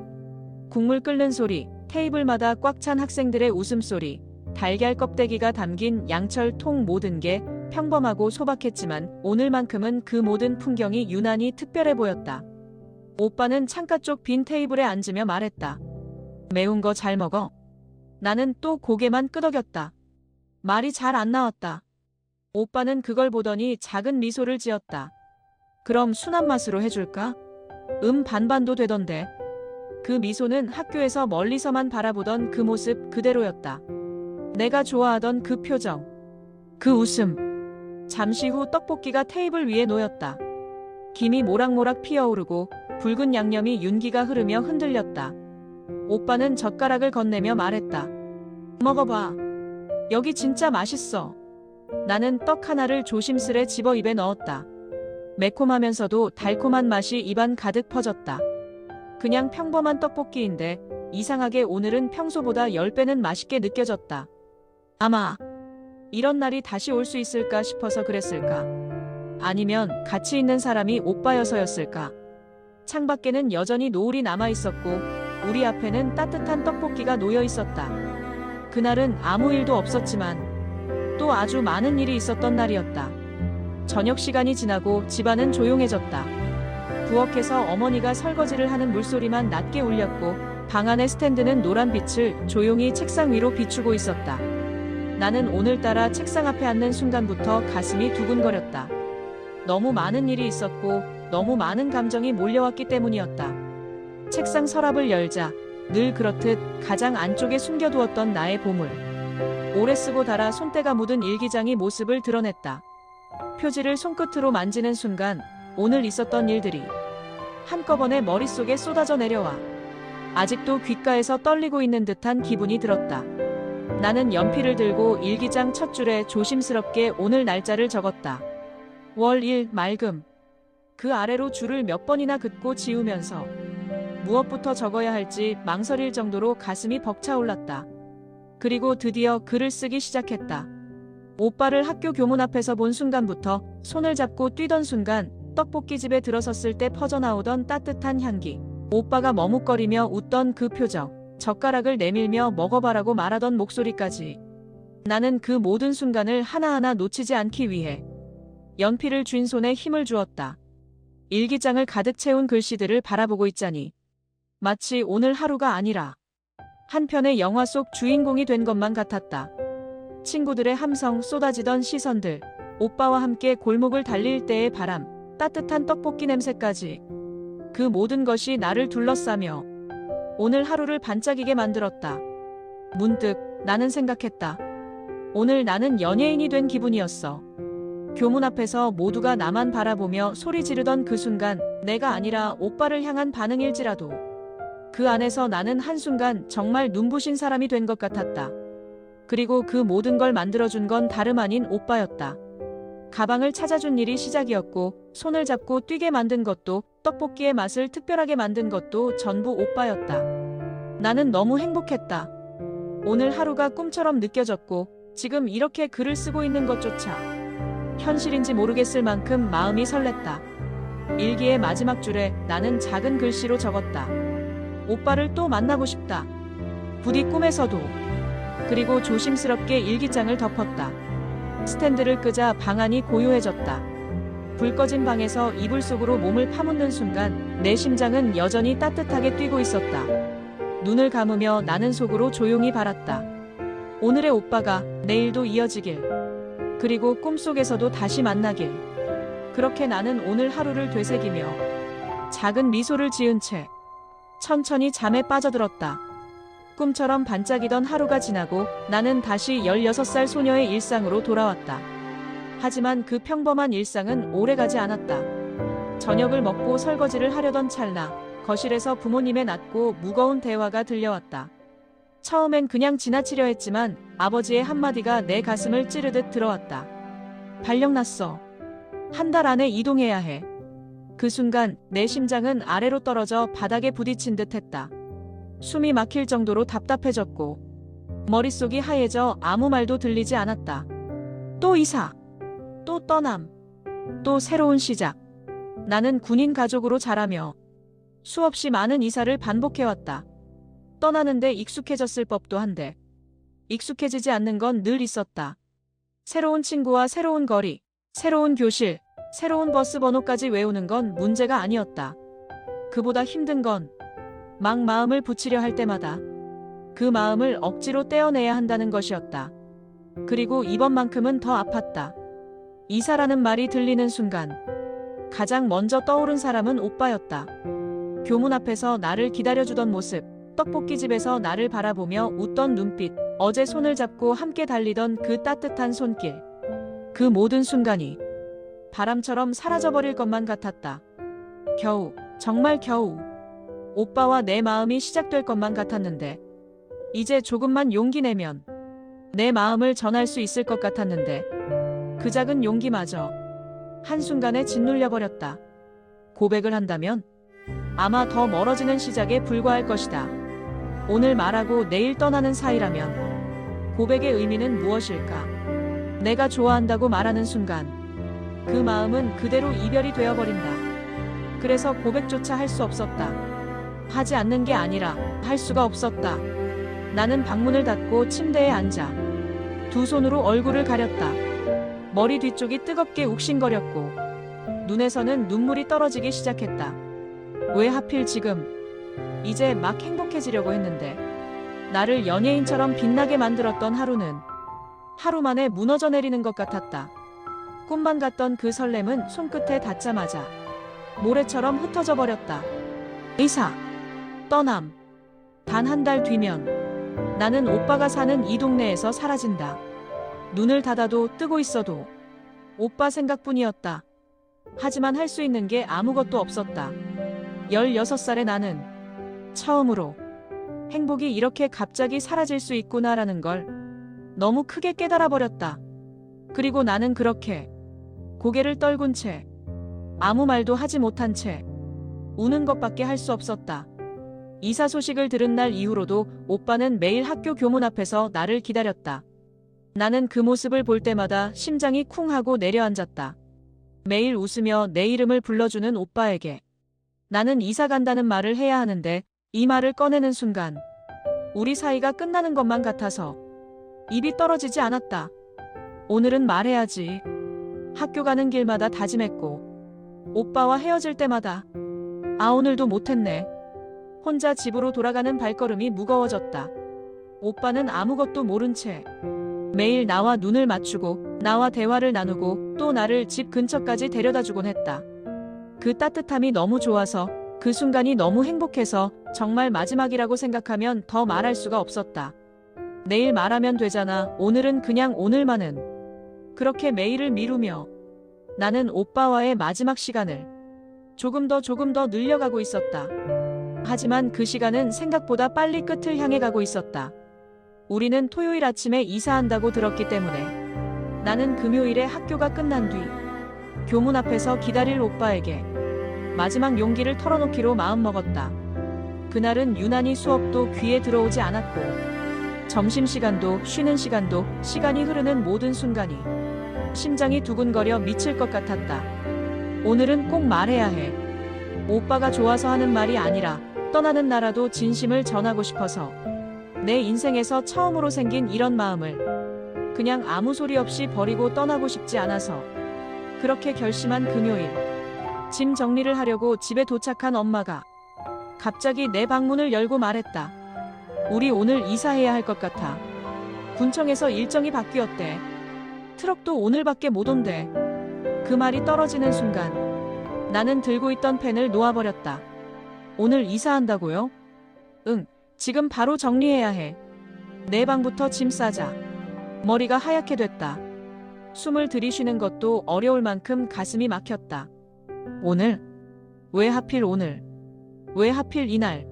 S2: 국물 끓는 소리, 테이블마다 꽉 찬 학생들의 웃음소리, 달걀 껍데기가 담긴 양철 통 모든 게 평범하고 소박했지만 오늘만큼은 그 모든 풍경이 유난히 특별해 보였다. 오빠는 창가 쪽 빈 테이블에 앉으며 말했다. 매운 거 잘 먹어? 나는 또 고개만 끄덕였다. 말이 잘 안 나왔다. 오빠는 그걸 보더니 작은 미소를 지었다. 그럼 순한 맛으로 해줄까? 반반도 되던데. 그 미소는 학교에서 멀리서만 바라보던 그 모습 그대로였다. 내가 좋아하던 그 표정, 그 웃음. 잠시 후 떡볶이가 테이블 위에 놓였다. 김이 모락모락 피어오르고 붉은 양념이 윤기가 흐르며 흔들렸다. 오빠는 젓가락을 건네며 말했다. 먹어봐. 여기 진짜 맛있어. 나는 떡 하나를 조심스레 집어 입에 넣었다. 매콤하면서도 달콤한 맛이 입안 가득 퍼졌다. 그냥 평범한 떡볶이인데 이상하게 오늘은 평소보다 10배는 맛있게 느껴졌다. 아마 이런 날이 다시 올 수 있을까 싶어서 그랬을까? 아니면 같이 있는 사람이 오빠여서였을까? 창밖에는 여전히 노을이 남아있었고 우리 앞에는 따뜻한 떡볶이가 놓여 있었다. 그날은 아무 일도 없었지만 또 아주 많은 일이 있었던 날이었다. 저녁 시간이 지나고 집안은 조용해졌다. 부엌에서 어머니가 설거지를 하는 물소리만 낮게 울렸고 방 안의 스탠드는 노란 빛을 조용히 책상 위로 비추고 있었다. 나는 오늘따라 책상 앞에 앉는 순간부터 가슴이 두근거렸다. 너무 많은 일이 있었고 너무 많은 감정이 몰려왔기 때문이었다. 책상 서랍을 열자 늘 그렇듯 가장 안쪽에 숨겨두었던 나의 보물. 오래 쓰고 닳아 손때가 묻은 일기장이 모습을 드러냈다. 표지를 손끝으로 만지는 순간 오늘 있었던 일들이 한꺼번에 머릿속에 쏟아져 내려와 아직도 귓가에서 떨리고 있는 듯한 기분이 들었다. 나는 연필을 들고 일기장 첫 줄에 조심스럽게 오늘 날짜를 적었다. 월 1 맑음. 그 아래로 줄을 몇 번이나 긋고 지우면서 무엇부터 적어야 할지 망설일 정도로 가슴이 벅차올랐다. 그리고 드디어 글을 쓰기 시작했다. 오빠를 학교 교문 앞에서 본 순간부터 손을 잡고 뛰던 순간 떡볶이집에 들어섰을 때 퍼져나오던 따뜻한 향기, 오빠가 머뭇거리며 웃던 그 표정, 젓가락을 내밀며 먹어봐라고 말하던 목소리까지. 나는 그 모든 순간을 하나하나 놓치지 않기 위해 연필을 쥔 손에 힘을 주었다. 일기장을 가득 채운 글씨들을 바라보고 있자니 마치 오늘 하루가 아니라 한 편의 영화 속 주인공이 된 것만 같았다. 친구들의 함성, 쏟아지던 시선들, 오빠와 함께 골목을 달릴 때의 바람, 따뜻한 떡볶이 냄새까지 그 모든 것이 나를 둘러싸며 오늘 하루를 반짝이게 만들었다. 문득 나는 생각했다. 오늘 나는 연예인이 된 기분이었어. 교문 앞에서 모두가 나만 바라보며 소리 지르던 그 순간 내가 아니라 오빠를 향한 반응일지라도 그 안에서 나는 한순간 정말 눈부신 사람이 된 것 같았다. 그리고 그 모든 걸 만들어준 건 다름 아닌 오빠였다. 가방을 찾아준 일이 시작이었고, 손을 잡고 뛰게 만든 것도, 떡볶이의 맛을 특별하게 만든 것도 전부 오빠였다. 나는 너무 행복했다. 오늘 하루가 꿈처럼 느껴졌고, 지금 이렇게 글을 쓰고 있는 것조차 현실인지 모르겠을 만큼 마음이 설렜다. 일기의 마지막 줄에 나는 작은 글씨로 적었다. 오빠를 또 만나고 싶다. 부디 꿈에서도. 그리고 조심스럽게 일기장을 덮었다. 스탠드를 끄자 방 안이 고요해졌다. 불 꺼진 방에서 이불 속으로 몸을 파묻는 순간 내 심장은 여전히 따뜻하게 뛰고 있었다. 눈을 감으며 나는 속으로 조용히 바랐다. 오늘의 오빠가 내일도 이어지길. 그리고 꿈속에서도 다시 만나길. 그렇게 나는 오늘 하루를 되새기며 작은 미소를 지은 채 천천히 잠에 빠져들었다. 꿈처럼 반짝이던 하루가 지나고 나는 다시 16살 소녀의 일상으로 돌아왔다. 하지만 그 평범한 일상은 오래가지 않았다. 저녁을 먹고 설거지를 하려던 찰나 거실에서 부모님의 낮고 무거운 대화가 들려왔다. 처음엔 그냥 지나치려 했지만 아버지의 한마디가 내 가슴을 찌르듯 들어왔다. 발령났어. 한 달 안에 이동해야 해. 그 순간 내 심장은 아래로 떨어져 바닥에 부딪힌 듯 했다. 숨이 막힐 정도로 답답해졌고 머릿속이 하얘져 아무 말도 들리지 않았다. 또 이사, 또 떠남, 또 새로운 시작. 나는 군인 가족으로 자라며 수없이 많은 이사를 반복해왔다. 떠나는데 익숙해졌을 법도 한데 익숙해지지 않는 건 늘 있었다. 새로운 친구와 새로운 거리, 새로운 교실, 새로운 버스 번호까지 외우는 건 문제가 아니었다. 그보다 힘든 건 막 마음을 붙이려 할 때마다 그 마음을 억지로 떼어내야 한다는 것이었다. 그리고 이번만큼은 더 아팠다. 이사라는 말이 들리는 순간 가장 먼저 떠오른 사람은 오빠였다. 교문 앞에서 나를 기다려주던 모습, 떡볶이집에서 나를 바라보며 웃던 눈빛, 어제 손을 잡고 함께 달리던 그 따뜻한 손길. 그 모든 순간이 바람처럼 사라져버릴 것만 같았다. 겨우, 정말 겨우 오빠와 내 마음이 시작될 것만 같았는데 이제 조금만 용기 내면 내 마음을 전할 수 있을 것 같았는데 그 작은 용기마저 한순간에 짓눌려버렸다. 고백을 한다면 아마 더 멀어지는 시작에 불과할 것이다. 오늘 말하고 내일 떠나는 사이라면 고백의 의미는 무엇일까? 내가 좋아한다고 말하는 순간 그 마음은 그대로 이별이 되어버린다. 그래서 고백조차 할 수 없었다. 하지 않는 게 아니라 할 수가 없었다. 나는 방문을 닫고 침대에 앉아 두 손으로 얼굴을 가렸다. 머리 뒤쪽이 뜨겁게 욱신거렸고 눈에서는 눈물이 떨어지기 시작했다. 왜 하필 지금? 이제 막 행복해지려고 했는데 나를 연예인처럼 빛나게 만들었던 하루는 하루 만에 무너져 내리는 것 같았다. 꿈만 같던 그 설렘은 손끝에 닿자마자 모래처럼 흩어져 버렸다. 이사, 떠남. 단 한 달 뒤면 나는 오빠가 사는 이 동네에서 사라진다. 눈을 닫아도 뜨고 있어도 오빠 생각뿐이었다. 하지만 할 수 있는 게 아무것도 없었다. 16살의 나는 처음으로 행복이 이렇게 갑자기 사라질 수 있구나라는 걸 너무 크게 깨달아 버렸다. 그리고 나는 그렇게 고개를 떨군 채 아무 말도 하지 못한 채 우는 것밖에 할 수 없었다. 이사 소식을 들은 날 이후로도 오빠는 매일 학교 교문 앞에서 나를 기다렸다. 나는 그 모습을 볼 때마다 심장이 쿵 하고 내려앉았다. 매일 웃으며 내 이름을 불러주는 오빠에게 나는 이사 간다는 말을 해야 하는데 이 말을 꺼내는 순간 우리 사이가 끝나는 것만 같아서 입이 떨어지지 않았다. 오늘은 말해야지. 학교 가는 길마다 다짐했고 오빠와 헤어질 때마다 아 오늘도 못했네. 혼자 집으로 돌아가는 발걸음이 무거워졌다. 오빠는 아무것도 모른 채 매일 나와 눈을 맞추고 나와 대화를 나누고 또 나를 집 근처까지 데려다주곤 했다. 그 따뜻함이 너무 좋아서 그 순간이 너무 행복해서 정말 마지막이라고 생각하면 더 말할 수가 없었다. 내일 말하면 되잖아. 오늘은 그냥 오늘만은. 그렇게 매일을 미루며 나는 오빠와의 마지막 시간을 조금 더 늘려가고 있었다. 하지만 그 시간은 생각보다 빨리 끝을 향해 가고 있었다. 우리는 토요일 아침에 이사한다고 들었기 때문에 나는 금요일에 학교가 끝난 뒤 교문 앞에서 기다릴 오빠에게 마지막 용기를 털어놓기로 마음먹었다. 그날은 유난히 수업도 귀에 들어오지 않았고 점심시간도 쉬는 시간도 시간이 흐르는 모든 순간이 심장이 두근거려 미칠 것 같았다. 오늘은 꼭 말해야 해. 오빠가 좋아서 하는 말이 아니라 떠나는 나라도 진심을 전하고 싶어서. 내 인생에서 처음으로 생긴 이런 마음을 그냥 아무 소리 없이 버리고 떠나고 싶지 않아서. 그렇게 결심한 금요일, 짐 정리를 하려고 집에 도착한 엄마가 갑자기 내 방문을 열고 말했다. 우리 오늘 이사해야 할 것 같아. 군청에서 일정이 바뀌었대. 트럭도 오늘밖에 못 온대. 그 말이 떨어지는 순간 나는 들고 있던 펜을 놓아버렸다. 오늘 이사한다고요? 응, 지금 바로 정리해야 해. 내 방부터 짐 싸자. 머리가 하얗게 됐다. 숨을 들이쉬는 것도 어려울 만큼 가슴이 막혔다. 오늘? 왜 하필 오늘? 왜 하필 이날?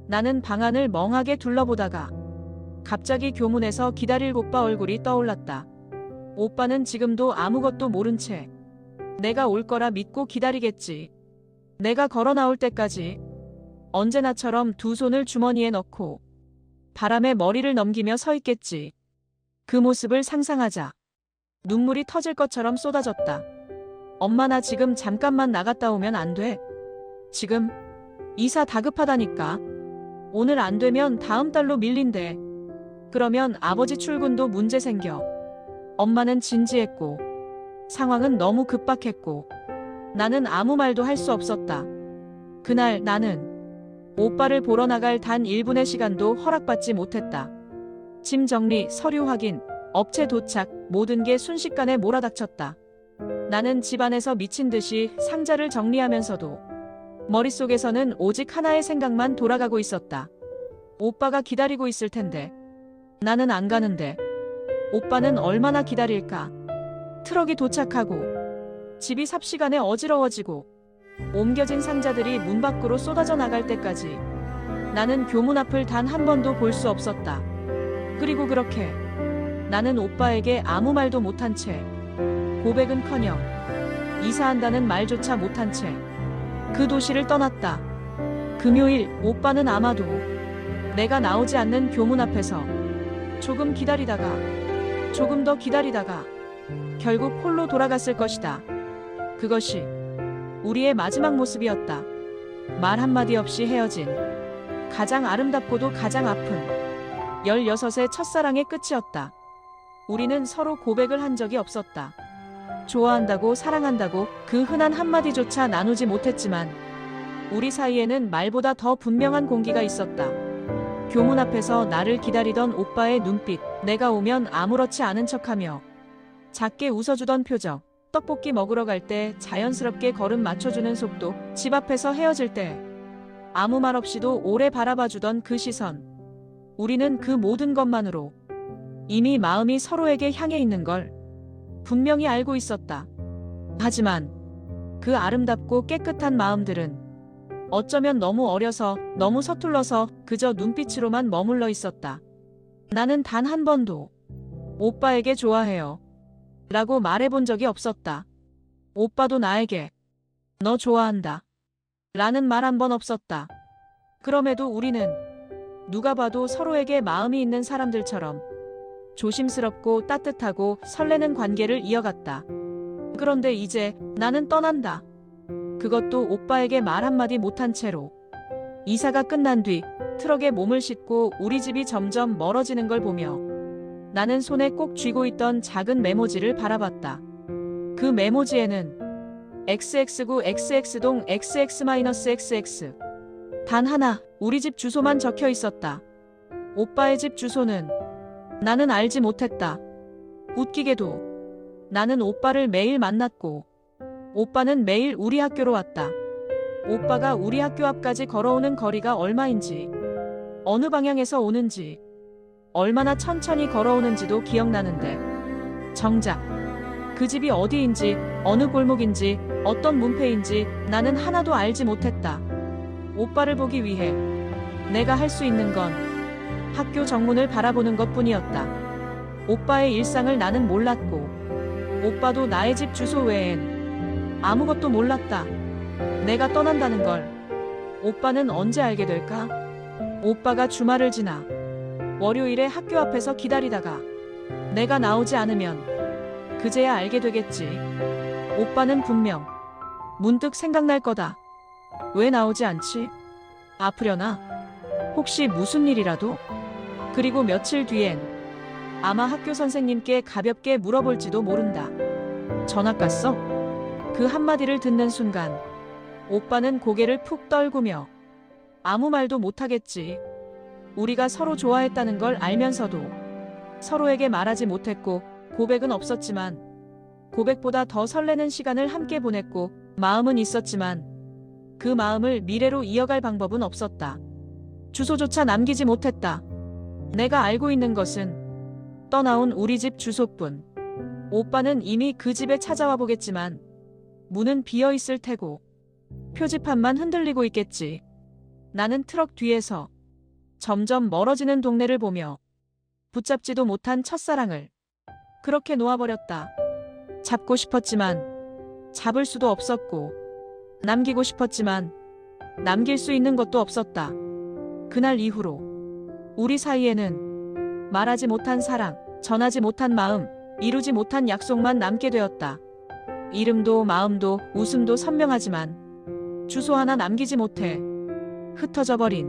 S2: 나는 방 안을 멍하게 둘러보다가 갑자기 교문에서 기다릴 오빠 얼굴이 떠올랐다. 오빠는 지금도 아무것도 모른 채 내가 올 거라 믿고 기다리겠지. 내가 걸어 나올 때까지 언제나처럼 두 손을 주머니에 넣고 바람에 머리를 넘기며 서 있겠지. 그 모습을 상상하자 눈물이 터질 것처럼 쏟아졌다. 엄마, 나 지금 잠깐만 나갔다 오면 안 돼? 지금 이사 다급하다니까. 오늘 안 되면 다음 달로 밀린대. 그러면 아버지 출근도 문제 생겨. 엄마는 진지했고 상황은 너무 급박했고 나는 아무 말도 할 수 없었다. 그날 나는 오빠를 보러 나갈 단 1분의 시간도 허락받지 못했다. 짐 정리, 서류 확인, 업체 도착, 모든 게 순식간에 몰아닥쳤다. 나는 집안에서 미친 듯이 상자를 정리하면서도 머릿속에서는 오직 하나의 생각만 돌아가고 있었다. 오빠가 기다리고 있을 텐데. 나는 안 가는데. 오빠는 얼마나 기다릴까? 트럭이 도착하고 집이 삽시간에 어지러워지고 옮겨진 상자들이 문 밖으로 쏟아져 나갈 때까지 나는 교문 앞을 단 한 번도 볼 수 없었다. 그리고 그렇게 나는 오빠에게 아무 말도 못한 채, 고백은커녕 이사한다는 말조차 못한 채 그 도시를 떠났다. 금요일, 오빠는 아마도 내가 나오지 않는 교문 앞에서 조금 기다리다가 조금 더 기다리다가 결국 홀로 돌아갔을 것이다. 그것이 우리의 마지막 모습이었다. 말 한마디 없이 헤어진 가장 아름답고도 가장 아픈 16의 첫사랑의 끝이었다. 우리는 서로 고백을 한 적이 없었다. 좋아한다고, 사랑한다고 그 흔한 한마디조차 나누지 못했지만 우리 사이에는 말보다 더 분명한 공기가 있었다. 교문 앞에서 나를 기다리던 오빠의 눈빛, 내가 오면 아무렇지 않은 척하며 작게 웃어주던 표정, 떡볶이 먹으러 갈 때 자연스럽게 걸음 맞춰주는 속도, 집 앞에서 헤어질 때 아무 말 없이도 오래 바라봐주던 그 시선. 우리는 그 모든 것만으로 이미 마음이 서로에게 향해 있는 걸 분명히 알고 있었다. 하지만 그 아름답고 깨끗한 마음들은 어쩌면 너무 어려서, 너무 서툴러서 그저 눈빛으로만 머물러 있었다. 나는 단 한 번도 오빠에게 좋아해요 라고 말해본 적이 없었다. 오빠도 나에게 너 좋아한다 라는 말 한 번 없었다. 그럼에도 우리는 누가 봐도 서로에게 마음이 있는 사람들처럼 조심스럽고 따뜻하고 설레는 관계를 이어갔다. 그런데 이제 나는 떠난다. 그것도 오빠에게 말 한마디 못한 채로. 이사가 끝난 뒤 트럭에 몸을 싣고 우리 집이 점점 멀어지는 걸 보며 나는 손에 꼭 쥐고 있던 작은 메모지를 바라봤다. 그 메모지에는 XX9 XX동 XX-XX 단 하나 우리 집 주소만 적혀 있었다. 오빠의 집 주소는 나는 알지 못했다. 웃기게도 나는 오빠를 매일 만났고 오빠는 매일 우리 학교로 왔다. 오빠가 우리 학교 앞까지 걸어오는 거리가 얼마인지, 어느 방향에서 오는지, 얼마나 천천히 걸어오는지도 기억나는데 정작 그 집이 어디인지, 어느 골목인지, 어떤 문패인지 나는 하나도 알지 못했다. 오빠를 보기 위해 내가 할 수 있는 건 학교 정문을 바라보는 것뿐이었다. 오빠의 일상을 나는 몰랐고 오빠도 나의 집 주소 외엔 아무것도 몰랐다. 내가 떠난다는 걸 오빠는 언제 알게 될까? 오빠가 주말을 지나 월요일에 학교 앞에서 기다리다가 내가 나오지 않으면 그제야 알게 되겠지. 오빠는 분명 문득 생각날 거다. 왜 나오지 않지? 아프려나? 혹시 무슨 일이라도? 그리고 며칠 뒤엔 아마 학교 선생님께 가볍게 물어볼지도 모른다. 전학 갔어? 그 한마디를 듣는 순간 오빠는 고개를 푹 떨구며 아무 말도 못하겠지. 우리가 서로 좋아했다는 걸 알면서도 서로에게 말하지 못했고 고백은 없었지만 고백보다 더 설레는 시간을 함께 보냈고 마음은 있었지만 그 마음을 미래로 이어갈 방법은 없었다. 주소조차 남기지 못했다. 내가 알고 있는 것은 떠나온 우리 집 주소뿐. 오빠는 이미 그 집에 찾아와 보겠지만 문은 비어 있을 테고 표지판만 흔들리고 있겠지. 나는 트럭 뒤에서 점점 멀어지는 동네를 보며 붙잡지도 못한 첫사랑을 그렇게 놓아버렸다. 잡고 싶었지만 잡을 수도 없었고 남기고 싶었지만 남길 수 있는 것도 없었다. 그날 이후로 우리 사이에는 말하지 못한 사랑, 전하지 못한 마음, 이루지 못한 약속만 남게 되었다. 이름도 마음도 웃음도 선명하지만 주소 하나 남기지 못해 흩어져 버린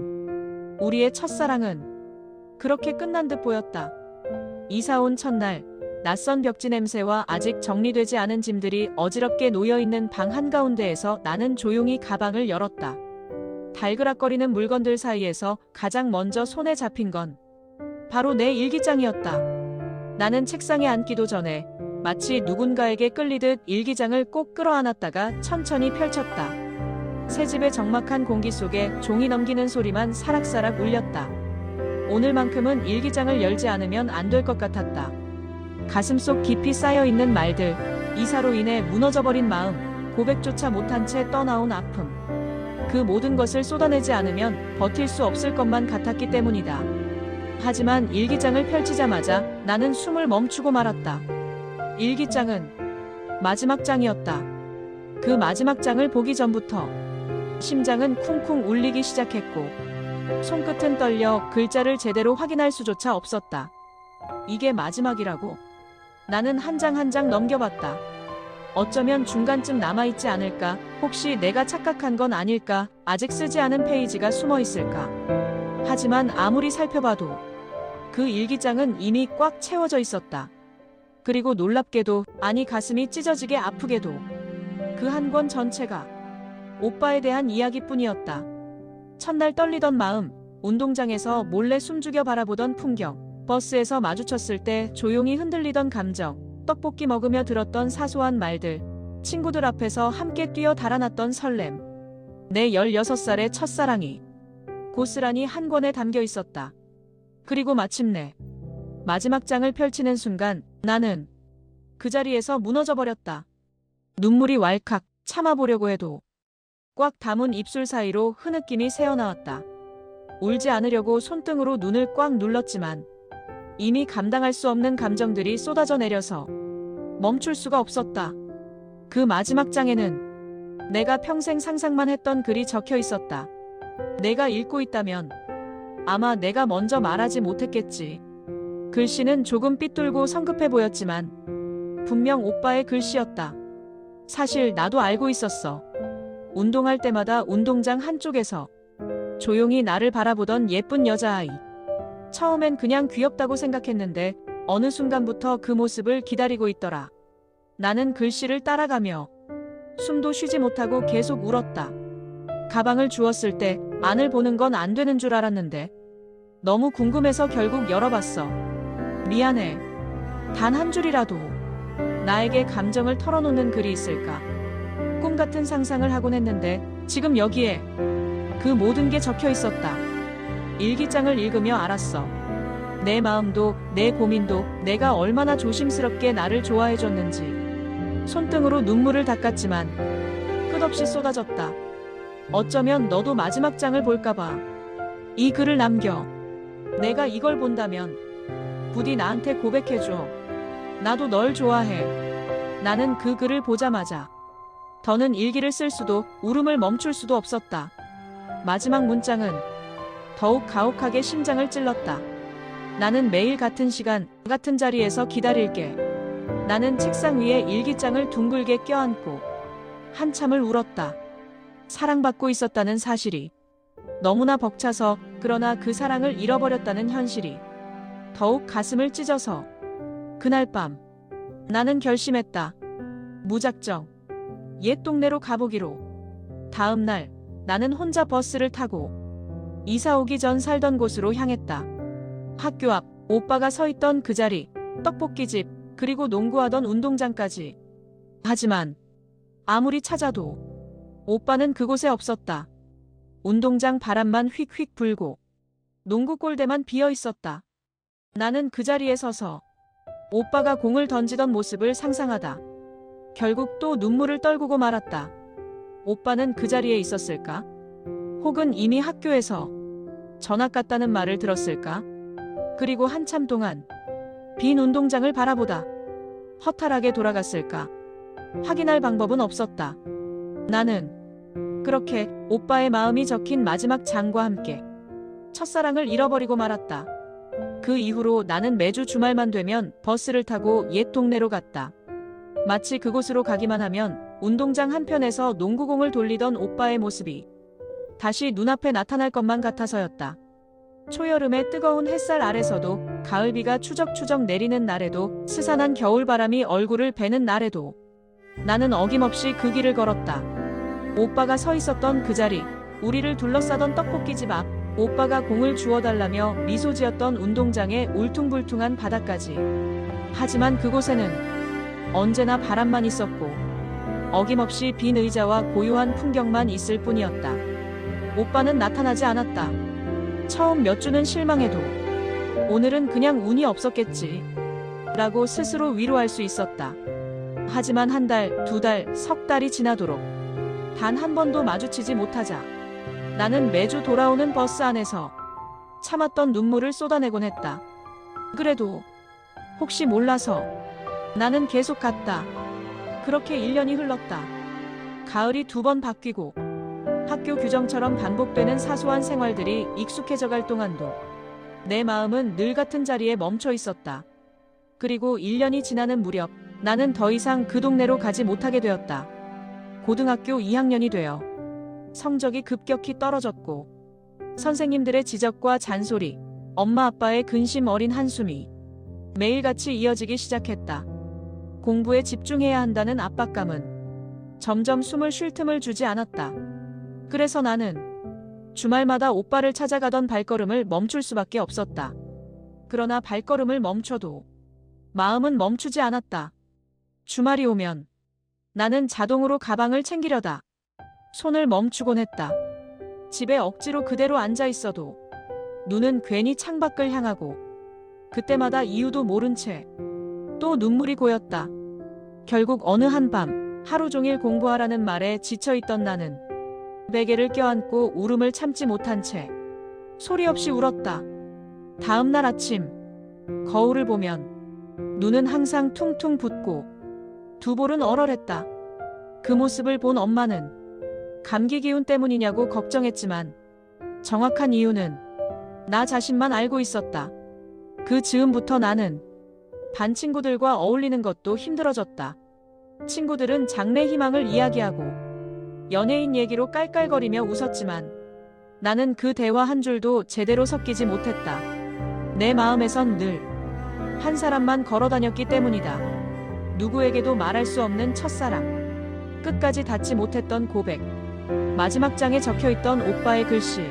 S2: 우리의 첫사랑은 그렇게 끝난 듯 보였다. 이사 온 첫날 낯선 벽지 냄새와 아직 정리되지 않은 짐들이 어지럽게 놓여있는 방 한가운데에서 나는 조용히 가방을 열었다. 달그락거리는 물건들 사이에서 가장 먼저 손에 잡힌 건 바로 내 일기장이었다. 나는 책상에 앉기도 전에 마치 누군가에게 끌리듯 일기장을 꼭 끌어안았다가 천천히 펼쳤다. 새 집의 적막한 공기 속에 종이 넘기는 소리만 사락사락 울렸다. 오늘만큼은 일기장을 열지 않으면 안 될 것 같았다. 가슴속 깊이 쌓여있는 말들, 이사로 인해 무너져버린 마음, 고백조차 못한 채 떠나온 아픔. 그 모든 것을 쏟아내지 않으면 버틸 수 없을 것만 같았기 때문이다. 하지만 일기장을 펼치자마자 나는 숨을 멈추고 말았다. 일기장은 마지막 장이었다. 그 마지막 장을 보기 전부터 심장은 쿵쿵 울리기 시작했고 손끝은 떨려 글자를 제대로 확인할 수조차 없었다. 이게 마지막이라고? 나는 한 장 한 장 넘겨봤다. 어쩌면 중간쯤 남아있지 않을까? 혹시 내가 착각한 건 아닐까? 아직 쓰지 않은 페이지가 숨어 있을까? 하지만 아무리 살펴봐도 그 일기장은 이미 꽉 채워져 있었다. 그리고 놀랍게도, 아니 가슴이 찢어지게 아프게도 그 한 권 전체가 오빠에 대한 이야기뿐이었다. 첫날 떨리던 마음, 운동장에서 몰래 숨죽여 바라보던 풍경, 버스에서 마주쳤을 때 조용히 흔들리던 감정, 떡볶이 먹으며 들었던 사소한 말들, 친구들 앞에서 함께 뛰어 달아났던 설렘. 내 16살의 첫사랑이 고스란히 한 권에 담겨 있었다. 그리고 마침내 마지막 장을 펼치는 순간 나는 그 자리에서 무너져 버렸다. 눈물이 왈칵 참아보려고 해도 꽉 담은 입술 사이로 흐느낌이 새어나왔다. 울지 않으려고 손등으로 눈을 꽉 눌렀지만 이미 감당할 수 없는 감정들이 쏟아져 내려서 멈출 수가 없었다. 그 마지막 장에는 내가 평생 상상만 했던 글이 적혀 있었다. 내가 읽고 있다면 아마 내가 먼저 말하지 못했겠지. 글씨는 조금 삐뚤고 성급해 보였지만 분명 오빠의 글씨였다. 사실 나도 알고 있었어. 운동할 때마다 운동장 한쪽에서 조용히 나를 바라보던 예쁜 여자아이. 처음엔 그냥 귀엽다고 생각했는데 어느 순간부터 그 모습을 기다리고 있더라. 나는 글씨를 따라가며 숨도 쉬지 못하고 계속 울었다. 가방을 주웠을 때 안을 보는 건 안 되는 줄 알았는데 너무 궁금해서 결국 열어봤어. 미안해. 단 한 줄이라도 나에게 감정을 털어놓는 글이 있을까? 꿈 같은 상상을 하곤 했는데 지금 여기에 그 모든 게 적혀 있었다. 일기장을 읽으며 알았어. 내 마음도 내 고민도 내가 얼마나 조심스럽게 나를 좋아해줬는지. 손등으로 눈물을 닦았지만 끝없이 쏟아졌다. 어쩌면 너도 마지막 장을 볼까봐 이 글을 남겨. 내가 이걸 본다면 부디 나한테 고백해줘. 나도 널 좋아해. 나는 그 글을 보자마자 더는 일기를 쓸 수도 울음을 멈출 수도 없었다. 마지막 문장은 더욱 가혹하게 심장을 찔렀다. 나는 매일 같은 시간, 같은 자리에서 기다릴게. 나는 책상 위에 일기장을 둥글게 껴안고 한참을 울었다. 사랑받고 있었다는 사실이 너무나 벅차서, 그러나 그 사랑을 잃어버렸다는 현실이 더욱 가슴을 찢어서, 그날 밤 나는 결심했다. 무작정 옛 동네로 가보기로. 다음 날 나는 혼자 버스를 타고 이사 오기 전 살던 곳으로 향했다. 학교 앞, 오빠가 서 있던 그 자리, 떡볶이집, 그리고 농구하던 운동장까지. 하지만 아무리 찾아도 오빠는 그곳에 없었다. 운동장 바람만 휙휙 불고 농구 골대만 비어 있었다. 나는 그 자리에 서서 오빠가 공을 던지던 모습을 상상하다 결국 또 눈물을 떨구고 말았다. 오빠는 그 자리에 있었을까? 혹은 이미 학교에서 전학 갔다는 말을 들었을까? 그리고 한참 동안 빈 운동장을 바라보다 허탈하게 돌아갔을까? 확인할 방법은 없었다. 나는 그렇게 오빠의 마음이 적힌 마지막 장과 함께 첫사랑을 잃어버리고 말았다. 그 이후로 나는 매주 주말만 되면 버스를 타고 옛 동네로 갔다. 마치 그곳으로 가기만 하면 운동장 한편에서 농구공을 돌리던 오빠의 모습이 다시 눈앞에 나타날 것만 같아서였다. 초여름의 뜨거운 햇살 아래서도, 가을비가 추적추적 내리는 날에도, 스산한 겨울바람이 얼굴을 베는 날에도 나는 어김없이 그 길을 걸었다. 오빠가 서 있었던 그 자리, 우리를 둘러싸던 떡볶이집 앞, 오빠가 공을 주워달라며 미소 지었던 운동장의 울퉁불퉁한 바닥까지. 하지만 그곳에는 언제나 바람만 있었고 어김없이 빈 의자와 고요한 풍경만 있을 뿐이었다. 오빠는 나타나지 않았다. 처음 몇 주는 실망해도 오늘은 그냥 운이 없었겠지 라고 스스로 위로할 수 있었다. 하지만 한 달, 두 달, 석 달이 지나도록 단 한 번도 마주치지 못하자 나는 매주 돌아오는 버스 안에서 참았던 눈물을 쏟아내곤 했다. 그래도 혹시 몰라서 나는 계속 갔다. 그렇게 1년이 흘렀다. 가을이 두 번 바뀌고 학교 규정처럼 반복되는 사소한 생활들이 익숙해져 갈 동안도 내 마음은 늘 같은 자리에 멈춰 있었다. 그리고 1년이 지나는 무렵 나는 더 이상 그 동네로 가지 못하게 되었다. 고등학교 2학년이 되어 성적이 급격히 떨어졌고 선생님들의 지적과 잔소리, 엄마 아빠의 근심 어린 한숨이 매일같이 이어지기 시작했다. 공부에 집중해야 한다는 압박감은 점점 숨을 쉴 틈을 주지 않았다. 그래서 나는 주말마다 오빠를 찾아가던 발걸음을 멈출 수밖에 없었다. 그러나 발걸음을 멈춰도 마음은 멈추지 않았다. 주말이 오면 나는 자동으로 가방을 챙기려다 손을 멈추곤 했다. 집에 억지로 그대로 앉아 있어도 눈은 괜히 창밖을 향하고 그때마다 이유도 모른 채 또 눈물이 고였다. 결국 어느 한밤 하루 종일 공부하라는 말에 지쳐있던 나는 베개를 껴안고 울음을 참지 못한 채 소리 없이 울었다. 다음 날 아침 거울을 보면 눈은 항상 퉁퉁 붓고 두 볼은 얼얼했다. 그 모습을 본 엄마는 감기 기운 때문이냐고 걱정했지만 정확한 이유는 나 자신만 알고 있었다. 그 즈음부터 나는 반 친구들과 어울리는 것도 힘들어졌다. 친구들은 장래 희망을 이야기하고 연예인 얘기로 깔깔거리며 웃었지만 나는 그 대화 한 줄도 제대로 섞이지 못했다. 내 마음에선 늘 한 사람만 걸어다녔기 때문이다. 누구에게도 말할 수 없는 첫사랑, 끝까지 닿지 못했던 고백, 마지막 장에 적혀있던 오빠의 글씨.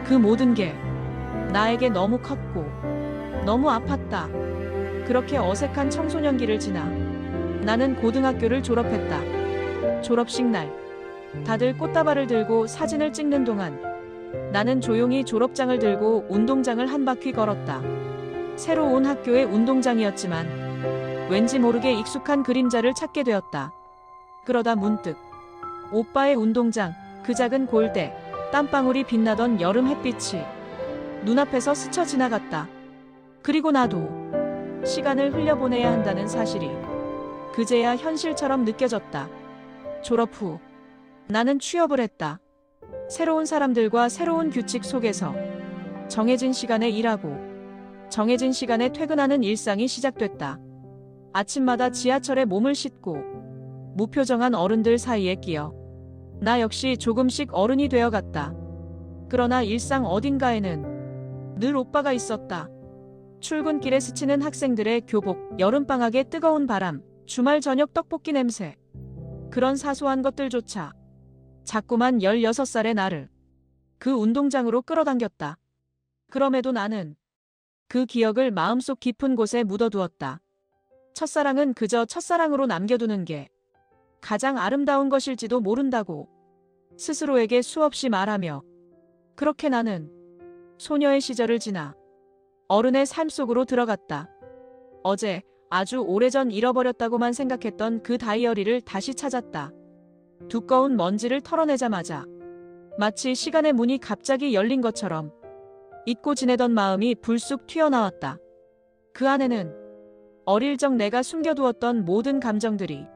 S2: 그 모든 게 나에게 너무 컸고 너무 아팠다. 그렇게 어색한 청소년기를 지나 나는 고등학교를 졸업했다. 졸업식 날 다들 꽃다발을 들고 사진을 찍는 동안 나는 조용히 졸업장을 들고 운동장을 한 바퀴 걸었다. 새로 온 학교의 운동장이었지만 왠지 모르게 익숙한 그림자를 찾게 되었다. 그러다 문득 오빠의 운동장, 그 작은 골대, 땀방울이 빛나던 여름 햇빛이 눈앞에서 스쳐 지나갔다. 그리고 나도 시간을 흘려보내야 한다는 사실이 그제야 현실처럼 느껴졌다. 졸업 후 나는 취업을 했다. 새로운 사람들과 새로운 규칙 속에서 정해진 시간에 일하고 정해진 시간에 퇴근하는 일상이 시작됐다. 아침마다 지하철에 몸을 싣고 무표정한 어른들 사이에 끼어 나 역시 조금씩 어른이 되어갔다. 그러나 일상 어딘가에는 늘 오빠가 있었다. 출근길에 스치는 학생들의 교복, 여름방학의 뜨거운 바람, 주말 저녁 떡볶이 냄새. 그런 사소한 것들조차 자꾸만 16살의 나를 그 운동장으로 끌어당겼다. 그럼에도 나는 그 기억을 마음속 깊은 곳에 묻어두었다. 첫사랑은 그저 첫사랑으로 남겨두는 게 가장 아름다운 것일지도 모른다고 스스로에게 수없이 말하며 그렇게 나는 소녀의 시절을 지나 어른의 삶 속으로 들어갔다. 어제 아주 오래전 잃어버렸다고만 생각했던 그 다이어리를 다시 찾았다. 두꺼운 먼지를 털어내자마자 마치 시간의 문이 갑자기 열린 것처럼 잊고 지내던 마음이 불쑥 튀어나왔다. 그 안에는 어릴 적 내가 숨겨두었던 모든 감정들이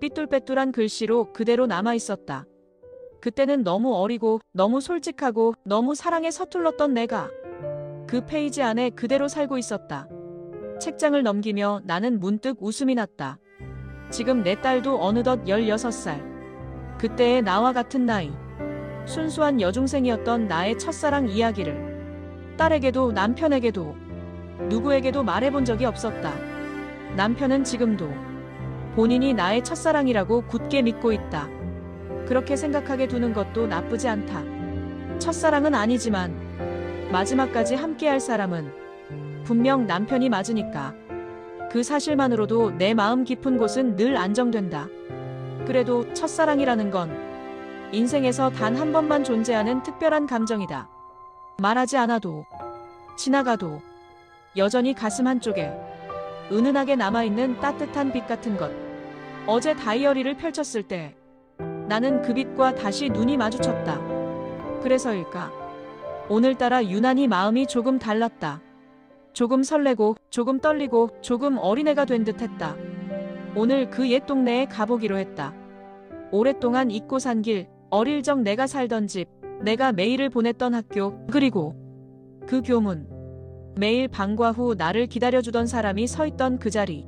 S2: 삐뚤빼뚤한 글씨로 그대로 남아있었다. 그때는 너무 어리고 너무 솔직하고 너무 사랑에 서툴렀던 내가 그 페이지 안에 그대로 살고 있었다. 책장을 넘기며 나는 문득 웃음이 났다. 지금 내 딸도 어느덧 16살. 그때의 나와 같은 나이. 순수한 여중생이었던 나의 첫사랑 이야기를 딸에게도 남편에게도 누구에게도 말해본 적이 없었다. 남편은 지금도 본인이 나의 첫사랑이라고 굳게 믿고 있다. 그렇게 생각하게 두는 것도 나쁘지 않다. 첫사랑은 아니지만 마지막까지 함께할 사람은 분명 남편이 맞으니까. 그 사실만으로도 내 마음 깊은 곳은 늘 안정된다. 그래도 첫사랑이라는 건 인생에서 단 한 번만 존재하는 특별한 감정이다. 말하지 않아도 지나가도 여전히 가슴 한쪽에 은은하게 남아있는 따뜻한 빛 같은 것. 어제 다이어리를 펼쳤을 때 나는 그 빛과 다시 눈이 마주쳤다. 그래서일까? 오늘따라 유난히 마음이 조금 달랐다. 조금 설레고 조금 떨리고 조금 어린애가 된 듯했다. 오늘 그 옛 동네에 가보기로 했다. 오랫동안 잊고 산 길, 어릴 적 내가 살던 집, 내가 매일을 보냈던 학교, 그리고 그 교문. 매일 방과 후 나를 기다려주던 사람이 서 있던 그 자리.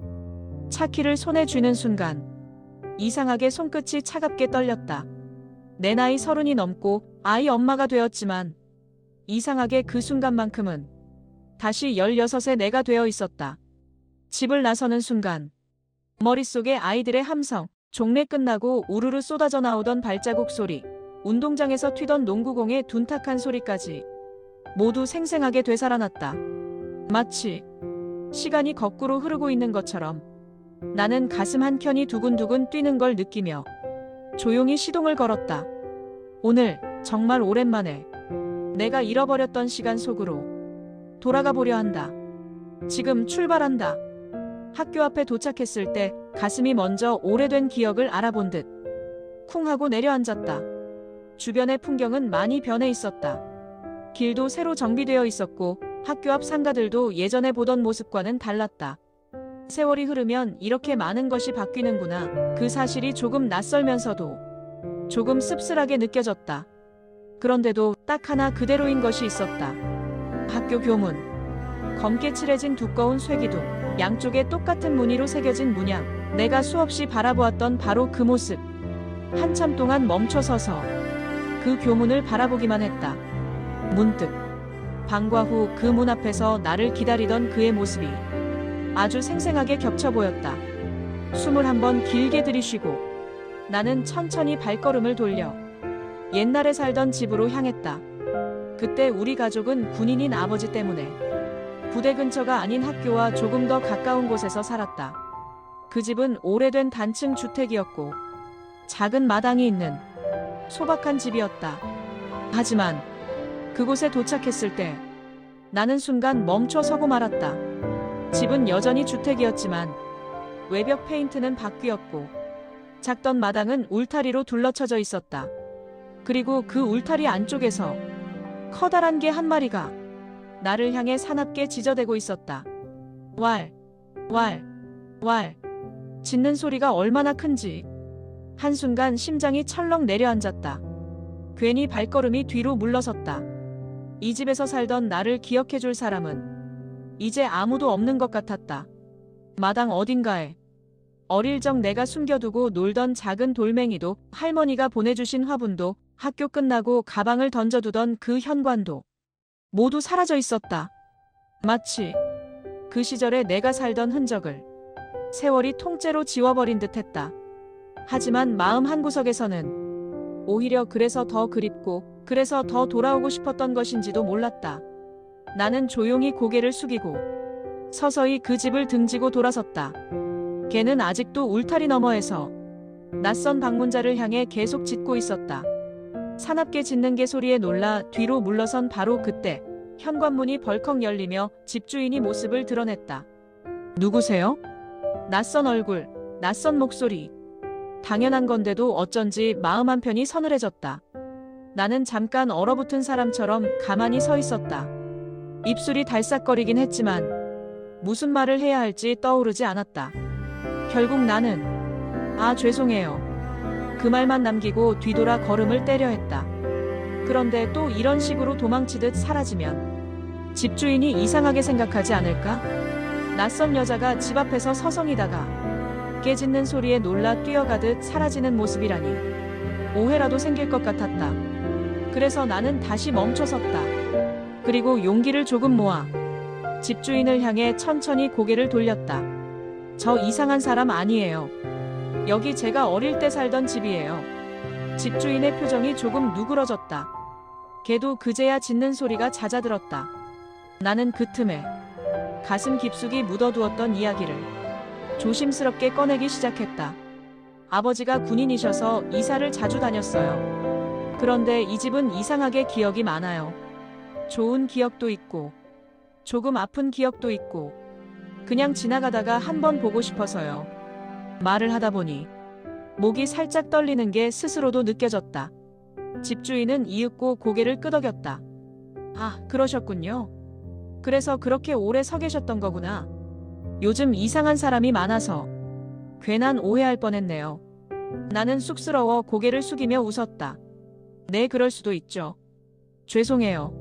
S2: 차키를 손에 쥐는 순간 이상하게 손끝이 차갑게 떨렸다. 내 나이 30이 넘고 아이 엄마가 되었지만 이상하게 그 순간만큼은 다시 16의 내가 되어 있었다. 집을 나서는 순간 머릿속에 아이들의 함성, 종례 끝나고 우르르 쏟아져 나오던 발자국 소리, 운동장에서 튀던 농구공의 둔탁한 소리까지 모두 생생하게 되살아났다. 마치 시간이 거꾸로 흐르고 있는 것처럼 나는 가슴 한켠이 두근두근 뛰는 걸 느끼며 조용히 시동을 걸었다. 오늘 정말 오랜만에 내가 잃어버렸던 시간 속으로 돌아가 보려 한다. 지금 출발한다. 학교 앞에 도착했을 때 가슴이 먼저 오래된 기억을 알아본 듯 쿵 하고 내려앉았다. 주변의 풍경은 많이 변해 있었다. 길도 새로 정비되어 있었고 학교 앞 상가들도 예전에 보던 모습과는 달랐다. 세월이 흐르면 이렇게 많은 것이 바뀌는구나. 그 사실이 조금 낯설면서도 조금 씁쓸하게 느껴졌다. 그런데도 딱 하나 그대로인 것이 있었다. 학교 교문. 검게 칠해진 두꺼운 쇠기둥. 양쪽에 똑같은 무늬로 새겨진 문양. 내가 수없이 바라보았던 바로 그 모습. 한참 동안 멈춰 서서 그 교문을 바라보기만 했다. 문득 방과 후 그 문 앞에서 나를 기다리던 그의 모습이 아주 생생하게 겹쳐 보였다. 숨을 한번 길게 들이쉬고 나는 천천히 발걸음을 돌려 옛날에 살던 집으로 향했다. 그때 우리 가족은 군인인 아버지 때문에 부대 근처가 아닌 학교와 조금 더 가까운 곳에서 살았다. 그 집은 오래된 단층 주택이었고 작은 마당이 있는 소박한 집이었다. 하지만 그곳에 도착했을 때 나는 순간 멈춰 서고 말았다. 집은 여전히 주택이었지만 외벽 페인트는 바뀌었고 작던 마당은 울타리로 둘러쳐져 있었다. 그리고 그 울타리 안쪽에서 커다란 개 한 마리가 나를 향해 사납게 지저대고 있었다. 왈, 왈, 왈. 짖는 소리가 얼마나 큰지 한순간 심장이 철렁 내려앉았다. 괜히 발걸음이 뒤로 물러섰다. 이 집에서 살던 나를 기억해줄 사람은 이제 아무도 없는 것 같았다. 마당 어딘가에 어릴 적 내가 숨겨두고 놀던 작은 돌멩이도, 할머니가 보내주신 화분도, 학교 끝나고 가방을 던져두던 그 현관도 모두 사라져 있었다. 마치 그 시절에 내가 살던 흔적을 세월이 통째로 지워버린 듯했다. 하지만 마음 한구석에서는 오히려 그래서 더 그립고, 그래서 더 돌아오고 싶었던 것인지도 몰랐다. 나는 조용히 고개를 숙이고 서서히 그 집을 등지고 돌아섰다. 개는 아직도 울타리 너머에서 낯선 방문자를 향해 계속 짖고 있었다. 사납게 짖는 개 소리에 놀라 뒤로 물러선 바로 그때 현관문이 벌컥 열리며 집주인이 모습을 드러냈다. 누구세요? 낯선 얼굴, 낯선 목소리. 당연한 건데도 어쩐지 마음 한편이 서늘해졌다. 나는 잠깐 얼어붙은 사람처럼 가만히 서 있었다. 입술이 달싹거리긴 했지만 무슨 말을 해야 할지 떠오르지 않았다. 결국 나는 죄송해요. 그 말만 남기고 뒤돌아 걸음을 떼려 했다. 그런데 또 이런 식으로 도망치듯 사라지면 집주인이 이상하게 생각하지 않을까? 낯선 여자가 집 앞에서 서성이다가 깨 짖는 소리에 놀라 뛰어가듯 사라지는 모습이라니 오해라도 생길 것 같았다. 그래서 나는 다시 멈춰섰다. 그리고 용기를 조금 모아 집주인을 향해 천천히 고개를 돌렸다. 저 이상한 사람 아니에요. 여기 제가 어릴 때 살던 집이에요. 집주인의 표정이 조금 누그러졌다. 걔도 그제야 짖는 소리가 잦아들었다. 나는 그 틈에 가슴 깊숙이 묻어두었던 이야기를 조심스럽게 꺼내기 시작했다. 아버지가 군인이셔서 이사를 자주 다녔어요. 그런데 이 집은 이상하게 기억이 많아요. 좋은 기억도 있고 조금 아픈 기억도 있고 그냥 지나가다가 한번 보고 싶어서요. 말을 하다 보니 목이 살짝 떨리는 게 스스로도 느껴졌다. 집주인은 이윽고 고개를 끄덕였다. 그러셨군요. 그래서 그렇게 오래 서 계셨던 거구나. 요즘 이상한 사람이 많아서 괜한 오해할 뻔했네요. 나는 쑥스러워 고개를 숙이며 웃었다. 네, 그럴 수도 있죠. 죄송해요.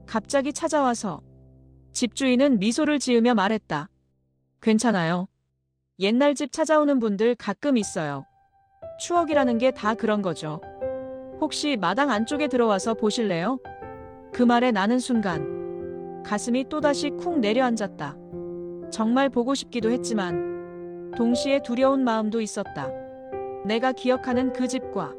S2: 갑자기 찾아와서. 집주인은 미소를 지으며 말했다. 괜찮아요. 옛날 집 찾아오는 분들 가끔 있어요. 추억이라는 게 다 그런 거죠. 혹시 마당 안쪽에 들어와서 보실래요? 그 말에 나는 순간 가슴이 또다시 쿵 내려앉았다. 정말 보고 싶기도 했지만 동시에 두려운 마음도 있었다. 내가 기억하는 그 집과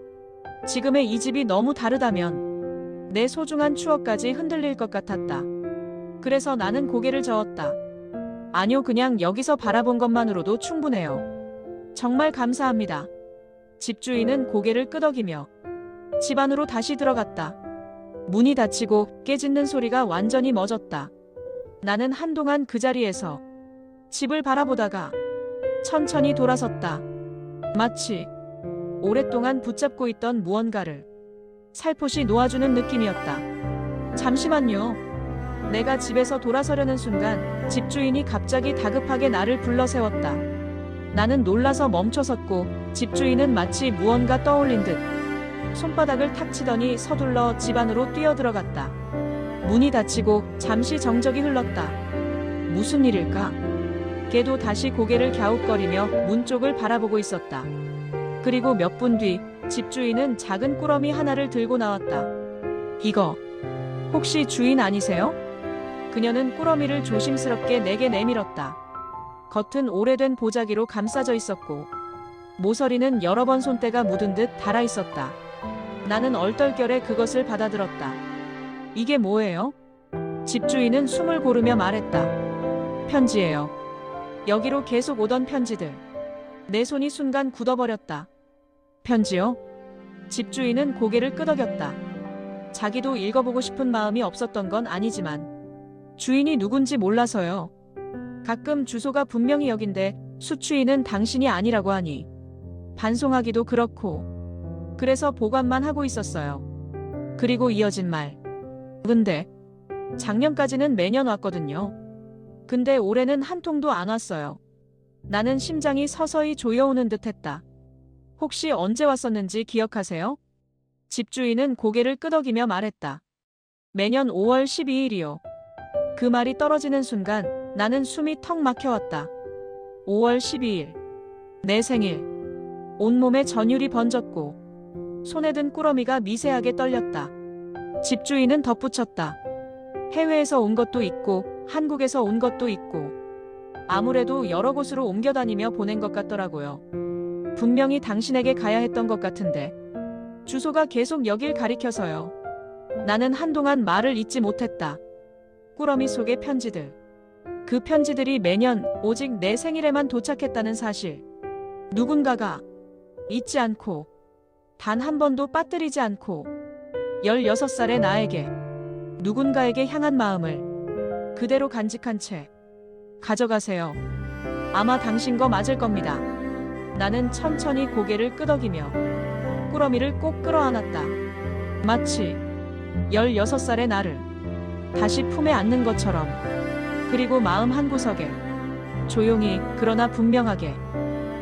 S2: 지금의 이 집이 너무 다르다면 내 소중한 추억까지 흔들릴 것 같았다. 그래서 나는 고개를 저었다. 아니요, 그냥 여기서 바라본 것만으로도 충분해요. 정말 감사합니다. 집주인은 고개를 끄덕이며 집 안으로 다시 들어갔다. 문이 닫히고 깨 짖는 소리가 완전히 멎었다. 나는 한동안 그 자리에서 집을 바라보다가 천천히 돌아섰다. 마치 오랫동안 붙잡고 있던 무언가를 살포시 놓아주는 느낌이었다. 잠시만요. 내가 집에서 돌아서려는 순간 집주인이 갑자기 다급하게 나를 불러 세웠다. 나는 놀라서 멈춰섰고 집주인은 마치 무언가 떠올린 듯 손바닥을 탁 치더니 서둘러 집 안으로 뛰어들어갔다. 문이 닫히고 잠시 정적이 흘렀다. 무슨 일일까? 걔도 다시 고개를 갸웃거리며 문 쪽을 바라보고 있었다. 그리고 몇 분 뒤 집주인은 작은 꾸러미 하나를 들고 나왔다. 이거 혹시 주인 아니세요? 그녀는 꾸러미를 조심스럽게 내게 내밀었다. 겉은 오래된 보자기로 감싸져 있었고 모서리는 여러 번 손때가 묻은 듯 닳아 있었다. 나는 얼떨결에 그것을 받아들었다. 이게 뭐예요? 집주인은 숨을 고르며 말했다. 편지예요. 여기로 계속 오던 편지들. 내 손이 순간 굳어버렸다. 편지요? 집주인은 고개를 끄덕였다. 자기도 읽어보고 싶은 마음이 없었던 건 아니지만 주인이 누군지 몰라서요. 가끔 주소가 분명히 여긴데 수취인은 당신이 아니라고 하니 반송하기도 그렇고 그래서 보관만 하고 있었어요. 그리고 이어진 말. 근데 작년까지는 매년 왔거든요. 근데 올해는 한 통도 안 왔어요. 나는 심장이 서서히 조여오는 듯 했다. 혹시 언제 왔었는지 기억하세요? 집주인은 고개를 끄덕이며 말했다. 매년 5월 12일이요. 그 말이 떨어지는 순간 나는 숨이 턱 막혀왔다. 5월 12일. 내 생일. 온몸에 전율이 번졌고 손에 든 꾸러미가 미세하게 떨렸다. 집주인은 덧붙였다. 해외에서 온 것도 있고 한국에서 온 것도 있고 아무래도 여러 곳으로 옮겨 다니며 보낸 것 같더라고요. 분명히 당신에게 가야 했던 것 같은데 주소가 계속 여길 가리켜서요. 나는 한동안 말을 잇지 못했다. 꾸러미 속의 편지들. 그 편지들이 매년 오직 내 생일에만 도착했다는 사실. 누군가가 잊지 않고 단 한 번도 빠뜨리지 않고 16살의 나에게 누군가에게 향한 마음을 그대로 간직한 채 가져가세요. 아마 당신 거 맞을 겁니다. 나는 천천히 고개를 끄덕이며 꾸러미를 꼭 끌어안았다. 마치 16살의 나를 다시 품에 안는 것처럼. 그리고 마음 한구석에 조용히 그러나 분명하게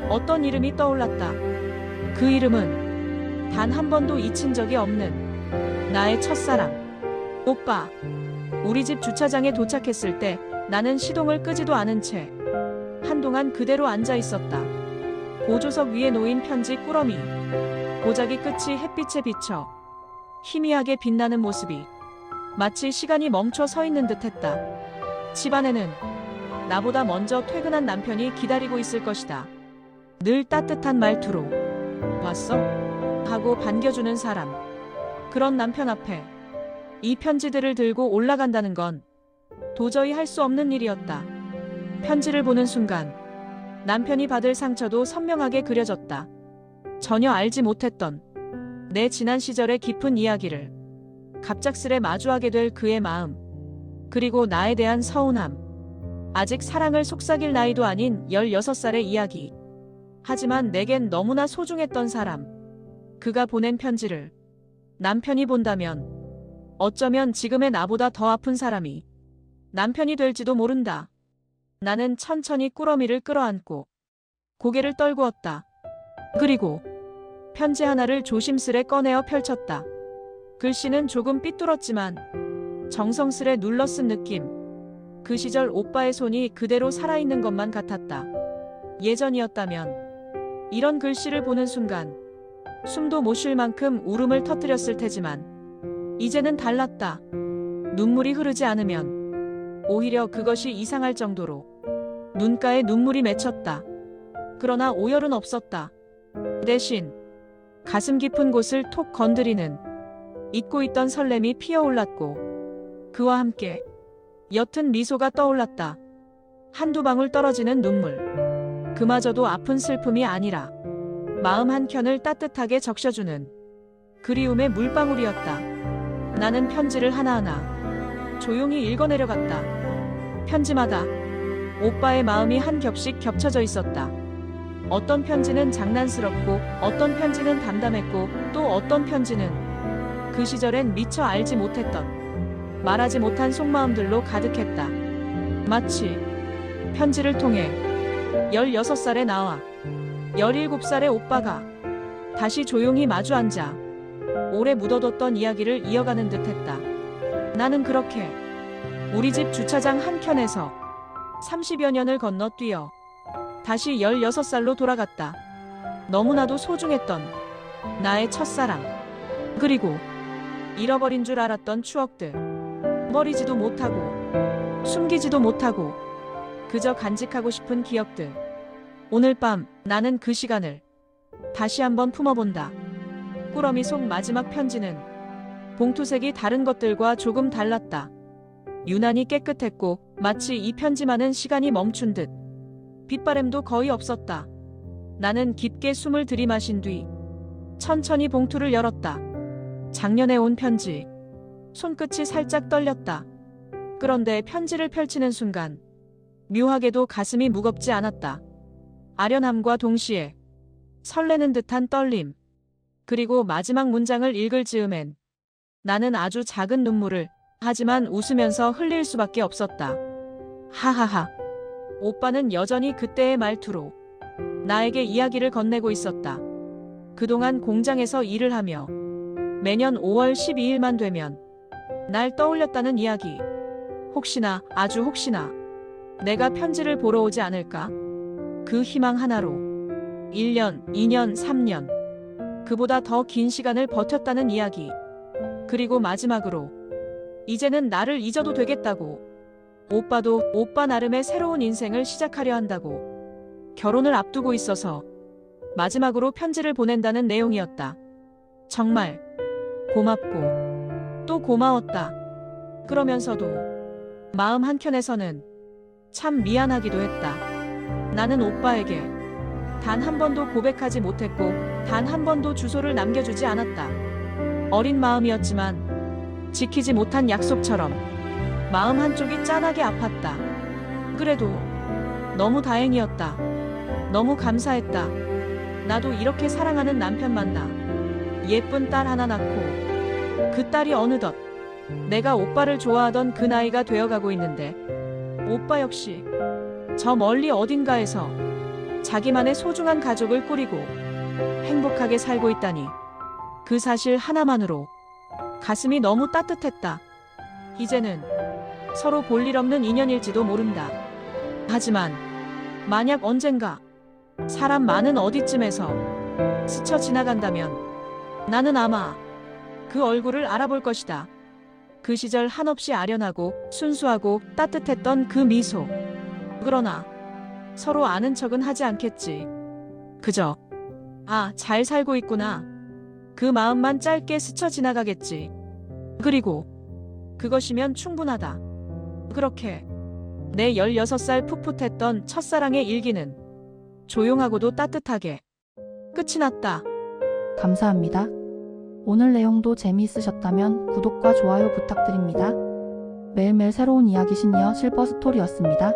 S2: 어떤 이름이 떠올랐다. 그 이름은 단 한 번도 잊힌 적이 없는 나의 첫사랑. 오빠. 우리 집 주차장에 도착했을 때 나는 시동을 끄지도 않은 채 한동안 그대로 앉아 있었다. 보조석 위에 놓인 편지 꾸러미. 보자기 끝이 햇빛에 비쳐 희미하게 빛나는 모습이 마치 시간이 멈춰 서 있는 듯했다. 집안에는 나보다 먼저 퇴근한 남편이 기다리고 있을 것이다. 늘 따뜻한 말투로 왔어? 하고 반겨주는 사람. 그런 남편 앞에 이 편지들을 들고 올라간다는 건 도저히 할 수 없는 일이었다. 편지를 보는 순간 남편이 받을 상처도 선명하게 그려졌다. 전혀 알지 못했던 내 지난 시절의 깊은 이야기를 갑작스레 마주하게 될 그의 마음. 그리고 나에 대한 서운함. 아직 사랑을 속삭일 나이도 아닌 16살의 이야기. 하지만 내겐 너무나 소중했던 사람. 그가 보낸 편지를 남편이 본다면 어쩌면 지금의 나보다 더 아픈 사람이 남편이 될지도 모른다. 나는 천천히 꾸러미를 끌어안고 고개를 떨구었다. 그리고 편지 하나를 조심스레 꺼내어 펼쳤다. 글씨는 조금 삐뚤었지만 정성스레 눌러 쓴 느낌. 그 시절 오빠의 손이 그대로 살아있는 것만 같았다. 예전이었다면 이런 글씨를 보는 순간 숨도 못 쉴 만큼 울음을 터뜨렸을 테지만 이제는 달랐다. 눈물이 흐르지 않으면 오히려 그것이 이상할 정도로 눈가에 눈물이 맺혔다. 그러나 오열은 없었다. 대신 가슴 깊은 곳을 톡 건드리는 잊고 있던 설렘이 피어올랐고 그와 함께 옅은 미소가 떠올랐다. 한두 방울 떨어지는 눈물. 그마저도 아픈 슬픔이 아니라 마음 한켠을 따뜻하게 적셔주는 그리움의 물방울이었다. 나는 편지를 하나하나 조용히 읽어내려갔다. 편지마다 오빠의 마음이 한 겹씩 겹쳐져 있었다. 어떤 편지는 장난스럽고 어떤 편지는 담담했고 또 어떤 편지는 그 시절엔 미처 알지 못했던 말하지 못한 속마음들로 가득했다. 마치 편지를 통해 16살의 나와 17살의 오빠가 다시 조용히 마주 앉아 오래 묻어뒀던 이야기를 이어가는 듯했다. 나는 그렇게 우리 집 주차장 한켠에서 30여 년을 건너뛰어 다시 16살로 돌아갔다. 너무나도 소중했던 나의 첫사랑. 그리고 잃어버린 줄 알았던 추억들. 버리지도 못하고 숨기지도 못하고 그저 간직하고 싶은 기억들. 오늘 밤 나는 그 시간을 다시 한번 품어본다. 꾸러미 속 마지막 편지는 봉투색이 다른 것들과 조금 달랐다. 유난히 깨끗했고 마치 이 편지만은 시간이 멈춘 듯. 빗바람도 거의 없었다. 나는 깊게 숨을 들이마신 뒤 천천히 봉투를 열었다. 작년에 온 편지. 손끝이 살짝 떨렸다. 그런데 편지를 펼치는 순간 묘하게도 가슴이 무겁지 않았다. 아련함과 동시에 설레는 듯한 떨림. 그리고 마지막 문장을 읽을 즈음엔 나는 아주 작은 눈물을 하지만 웃으면서 흘릴 수밖에 없었다. 하하하. 오빠는 여전히 그때의 말투로 나에게 이야기를 건네고 있었다. 그동안 공장에서 일을 하며 매년 5월 12일만 되면 날 떠올렸다는 이야기. 혹시나, 아주 혹시나 내가 편지를 보러 오지 않을까? 그 희망 하나로 1년, 2년, 3년 그보다 더 긴 시간을 버텼다는 이야기. 그리고 마지막으로 이제는 나를 잊어도 되겠다고. 오빠도 오빠 나름의 새로운 인생을 시작하려 한다고. 결혼을 앞두고 있어서 마지막으로 편지를 보낸다는 내용이었다. 정말 고맙고 또 고마웠다. 그러면서도 마음 한켠에서는 참 미안하기도 했다. 나는 오빠에게 단 한 번도 고백하지 못했고 단 한 번도 주소를 남겨주지 않았다. 어린 마음이었지만 지키지 못한 약속처럼 마음 한쪽이 짠하게 아팠다. 그래도 너무 다행이었다. 너무 감사했다. 나도 이렇게 사랑하는 남편 만나 예쁜 딸 하나 낳고 그 딸이 어느덧 내가 오빠를 좋아하던 그 나이가 되어가고 있는데 오빠 역시 저 멀리 어딘가에서 자기만의 소중한 가족을 꾸리고 행복하게 살고 있다니 그 사실 하나만으로 가슴이 너무 따뜻했다. 이제는 서로 볼 일 없는 인연일지도 모른다. 하지만 만약 언젠가 사람 많은 어디쯤에서 스쳐 지나간다면 나는 아마 그 얼굴을 알아볼 것이다. 그 시절 한없이 아련하고 순수하고 따뜻했던 그 미소. 그러나 서로 아는 척은 하지 않겠지. 그저 아, 잘 살고 있구나. 그 마음만 짧게 스쳐 지나가겠지. 그리고 그것이면 충분하다. 그렇게 내 16살 풋풋했던 첫사랑의 일기는 조용하고도 따뜻하게 끝이 났다.
S1: 감사합니다. 오늘 내용도 재미있으셨다면 구독과 좋아요 부탁드립니다. 매일매일 새로운 이야기 시니어 실버 스토리였습니다.